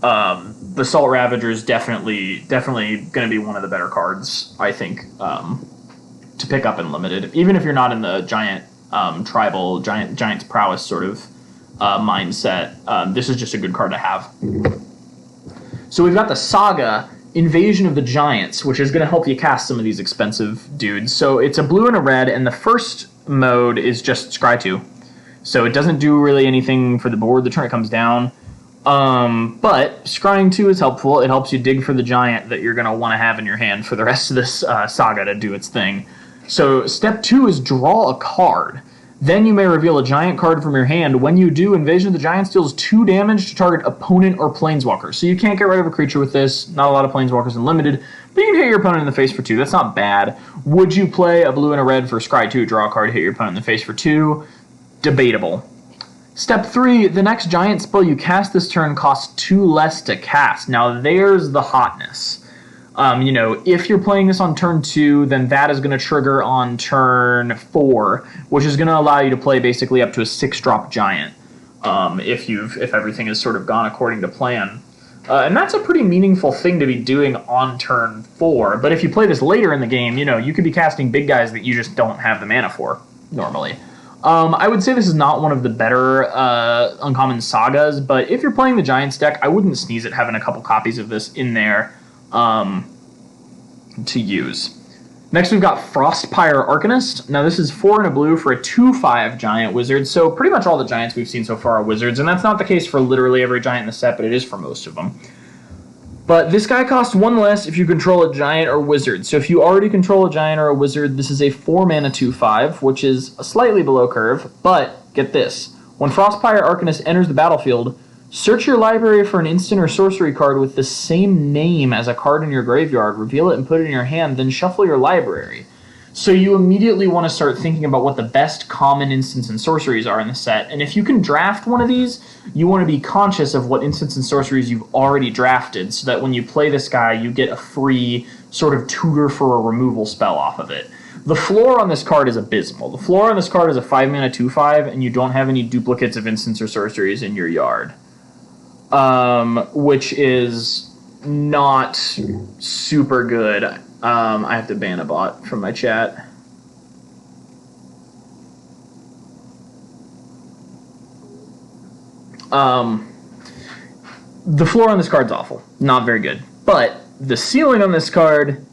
Basalt Ravager is definitely going to be one of the better cards, I think, to pick up in limited. Even if you're not in the giant tribal, giant's prowess sort of mindset, this is just a good card to have. So we've got the Saga, Invasion of the Giants, which is going to help you cast some of these expensive dudes. So it's a blue and a red, and the first mode is just Scry 2. So it doesn't do really anything for the board the turn it comes down. But Scrying 2 is helpful. It helps you dig for the giant that you're going to want to have in your hand for the rest of this saga to do its thing. So step 2 is draw a card. Then you may reveal a giant card from your hand. When you do, Invasion of the Giants deals 2 damage to target opponent or planeswalker. So you can't get rid of a creature with this. Not a lot of planeswalkers in limited, but you can hit your opponent in the face for 2. That's not bad. Would you play a blue and a red for Scry 2, draw a card, hit your opponent in the face for 2? Debatable. Step 3, the next giant spell you cast this turn costs 2 less to cast. Now there's the hotness. If you're playing this on turn 2, then that is going to trigger on turn 4, which is going to allow you to play basically up to a 6-drop giant, if everything has sort of gone according to plan. And that's a pretty meaningful thing to be doing on turn 4. But if you play this later in the game, you could be casting big guys that you just don't have the mana for normally. I would say this is not one of the better uncommon sagas, but if you're playing the Giants deck, I wouldn't sneeze at having a couple copies of this in there to use. Next, we've got Frostpyre Arcanist. Now, this is 4 and a blue for a 2/5 giant wizard, so pretty much all the giants we've seen so far are wizards, and that's not the case for literally every giant in the set, but it is for most of them. But this guy costs 1 less if you control a giant or wizard. So if you already control a giant or a wizard, this is a 4-mana 2/5, which is slightly below curve. But get this. When Frostpyre Arcanist enters the battlefield, search your library for an instant or sorcery card with the same name as a card in your graveyard, reveal it and put it in your hand, then shuffle your library. So you immediately want to start thinking about what the best common instants and sorceries are in the set. And if you can draft one of these, you want to be conscious of what instants and sorceries you've already drafted, so that when you play this guy, you get a free sort of tutor for a removal spell off of it. The floor on this card is abysmal. The floor on this card is a 5-mana 2/5, and you don't have any duplicates of instants or sorceries in your yard. Which is not super good. I have to ban a bot from my chat. The floor on this card's awful. Not very good. But the ceiling on this card,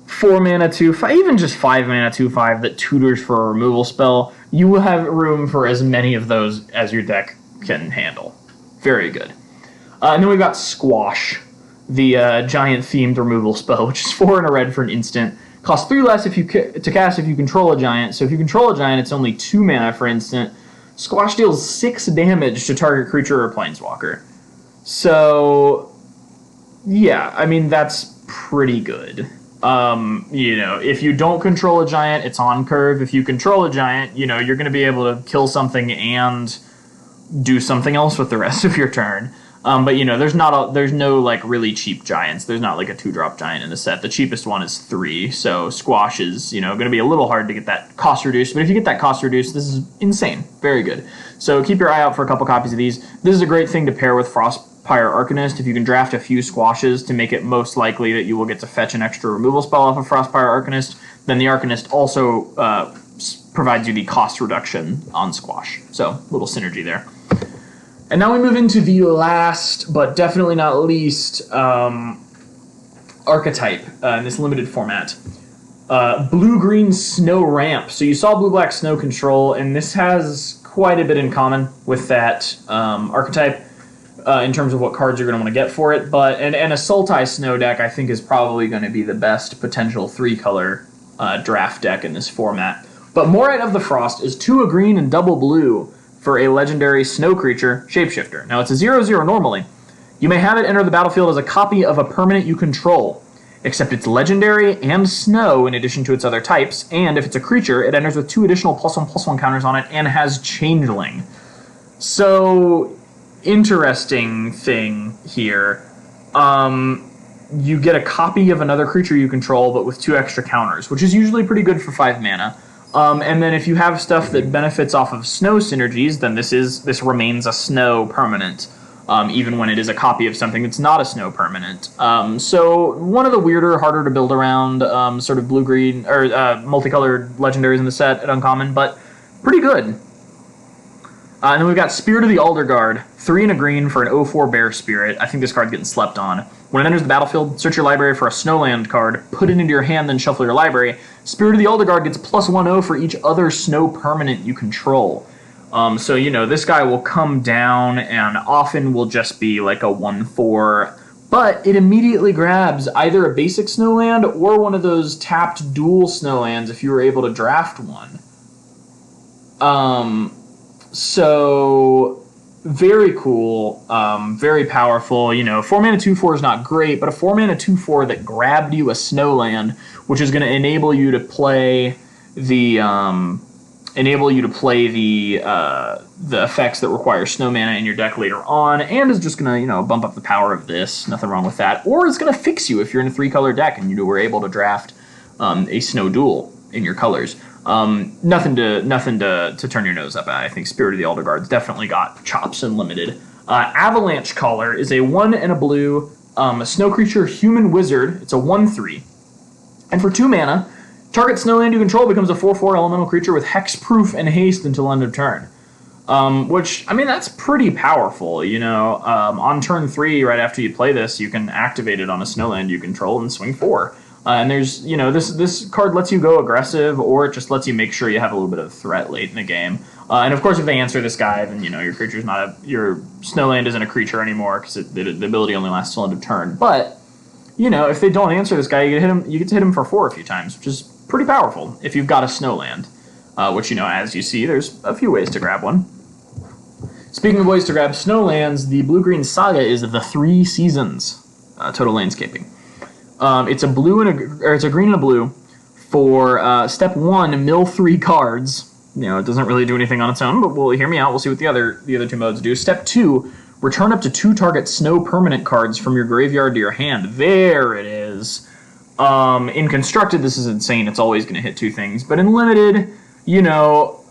4-mana 2/5, even just 5-mana 2/5 that tutors for a removal spell, you will have room for as many of those as your deck can handle. Very good. And then we've got Squash, the giant-themed removal spell, which is 4 and a red for an instant. Costs 3 less to cast if you control a giant. So if you control a giant, it's only 2 mana for instant. Squash deals 6 damage to target creature or planeswalker. So, yeah, I mean, that's pretty good. If you don't control a giant, it's on curve. If you control a giant, you're going to be able to kill something and do something else with the rest of your turn. But there's no like really cheap giants. There's not like a 2-drop giant in the set. The cheapest one is 3. So Squash is going to be a little hard to get that cost reduced. But if you get that cost reduced, this is insane. Very good. So keep your eye out for a couple copies of these. This is a great thing to pair with Frostpyre Arcanist. If you can draft a few Squashes to make it most likely that you will get to fetch an extra removal spell off of Frostpyre Arcanist, then the Arcanist also provides you the cost reduction on Squash. So a little synergy there. And now we move into the last, but definitely not least, archetype in this limited format. Blue-green Snow Ramp. So you saw blue-black Snow Control, and this has quite a bit in common with that archetype in terms of what cards you're going to want to get for it. And a Sultai Snow deck, I think, is probably going to be the best potential 3-color draft deck in this format. But Morite of the Frost is 2 a green and double blue for a legendary snow creature, Shapeshifter. Now, it's a 0/0 normally. You may have it enter the battlefield as a copy of a permanent you control, except it's legendary and snow in addition to its other types, and if it's a creature, it enters with 2 additional +1/+1 counters on it and has Changeling. So, interesting thing here. You get a copy of another creature you control, but with 2 extra counters, which is usually pretty good for 5 mana. And then if you have stuff that benefits off of snow synergies, then this remains a snow permanent, even when it is a copy of something that's not a snow permanent. So one of the weirder, harder to build around sort of blue-green or multicolored legendaries in the set at Uncommon, but pretty good. And then we've got Spirit of the Alderguard, 3 and a green for an 0/4 Bear Spirit. I think this card's getting slept on. When it enters the battlefield, search your library for a Snowland card, put it into your hand, then shuffle your library. Spirit of the Alderguard gets +1/0 for each other snow permanent you control. So, this guy will come down and often will just be like a 1/4, but it immediately grabs either a basic Snowland or one of those tapped dual Snowlands if you were able to draft one. So very cool, very powerful. 4 mana 2/4 is not great, but a 4 mana 2/4 that grabbed you a Snowland, which is going to enable you to play the effects that require snow mana in your deck later on, and is just going to bump up the power of this. Nothing wrong with that. Or it's going to fix you if you're in a 3-color deck and you were able to draft a snow duel in your colors. Nothing to turn your nose up at. I think Spirit of the Alderguard's definitely got chops in limited. Avalanche Caller is a 1 and a blue snow creature human wizard. It's a 1/3. And for 2 mana, target snowland you control becomes a 4/4 elemental creature with hexproof and haste until end of turn. Which, that's pretty powerful. On turn 3, right after you play this, you can activate it on a snowland you control and swing 4. And there's, this card lets you go aggressive, or it just lets you make sure you have a little bit of threat late in the game. And of course, if they answer this guy, then your Snowland isn't a creature anymore because the ability only lasts till end of turn. But if they don't answer this guy, you get to hit him for 4 a few times, which is pretty powerful if you've got a Snowland. Which as you see, there's a few ways to grab one. Speaking of ways to grab Snowlands, the Blue-Green Saga is the 3 Seasons Total Landscaping. It's a green and a blue for step 1, mill 3 cards. It doesn't really do anything on its own, but hear me out. We'll see what the other 2 modes do. Step 2, return up to 2 target snow permanent cards from your graveyard to your hand. There it is. In constructed, this is insane. It's always going to hit 2 things, but in limited,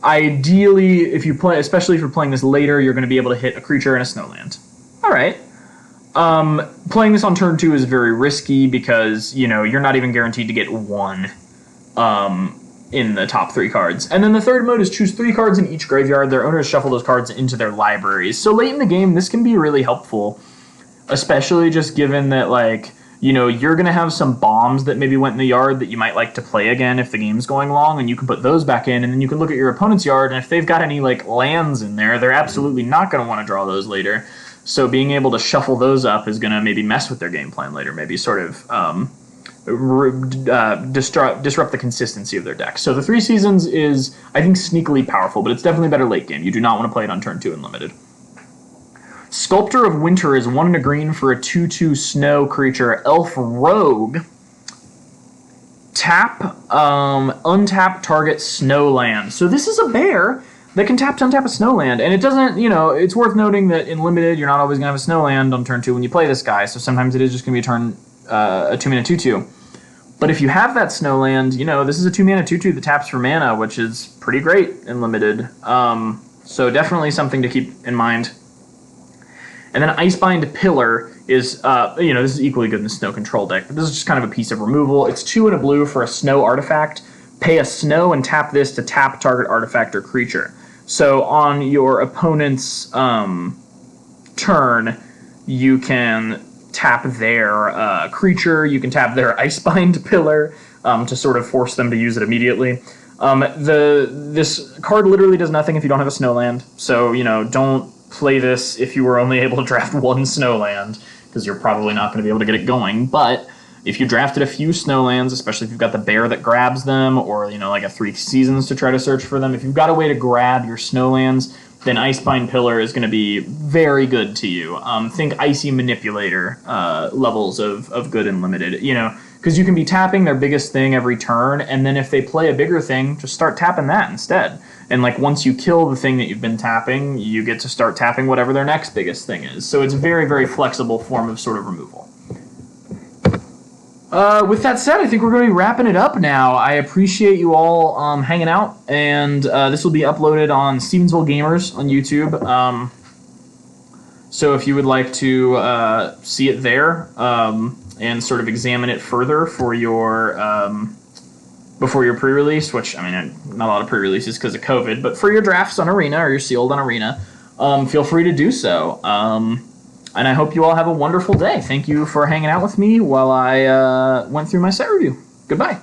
ideally, especially if you're playing this later, you're going to be able to hit a creature and a Snowland. All right. Playing this on turn 2 is very risky because, you're not even guaranteed to get 1 in the top 3 cards. And then the third mode is choose 3 cards in each graveyard. Their owners shuffle those cards into their libraries. So late in the game, this can be really helpful, especially just given that, you're going to have some bombs that maybe went in the yard that you might like to play again if the game's going long, and you can put those back in, and then you can look at your opponent's yard, and if they've got any, lands in there, they're absolutely not going to want to draw those later. So being able to shuffle those up is going to maybe mess with their game plan later, maybe sort of disrupt the consistency of their deck. So the 3 Seasons is, I think, sneakily powerful, but it's definitely better late game. You do not want to play it on turn 2 in limited. Sculptor of Winter is 1 and a green for a 2/2 snow creature, Elf Rogue. Untap target Snowland. So this is a bear that can untap a Snowland, and it doesn't, it's worth noting that in limited, you're not always going to have a Snowland on turn 2 when you play this guy, so sometimes it is just going to be a 2-mana 2/2. But if you have that Snowland, this is a 2-mana 2/2 that taps for mana, which is pretty great in limited. So definitely something to keep in mind. And then Icebind Pillar is, this is equally good in the snow control deck, but this is just kind of a piece of removal. It's 2 and a blue for a snow artifact. Pay a snow and tap this to tap target artifact or creature. So on your opponent's turn, you can tap their creature, you can tap their Icebind Pillar to sort of force them to use it immediately. This card literally does nothing if you don't have a Snowland, so don't play this if you were only able to draft 1 Snowland, because you're probably not going to be able to get it going. But if you drafted a few snowlands, especially if you've got the bear that grabs them, or like a 3 seasons to try to search for them, if you've got a way to grab your snowlands, then Icebind Pillar is going to be very good to you. Think Icy Manipulator levels of good and limited, because you can be tapping their biggest thing every turn, and then if they play a bigger thing, just start tapping that instead. And once you kill the thing that you've been tapping, you get to start tapping whatever their next biggest thing is. So it's a very, very flexible form of sort of removal. With that said, I think we're going to be wrapping it up now. I appreciate you all hanging out, and this will be uploaded on StevensvilleGamers on YouTube. So if you would like to see it there and sort of examine it further for your before your pre-release, which, not a lot of pre-releases because of COVID, but for your drafts on Arena or your sealed on Arena, feel free to do so. And I hope you all have a wonderful day. Thank you for hanging out with me while I went through my set review. Goodbye.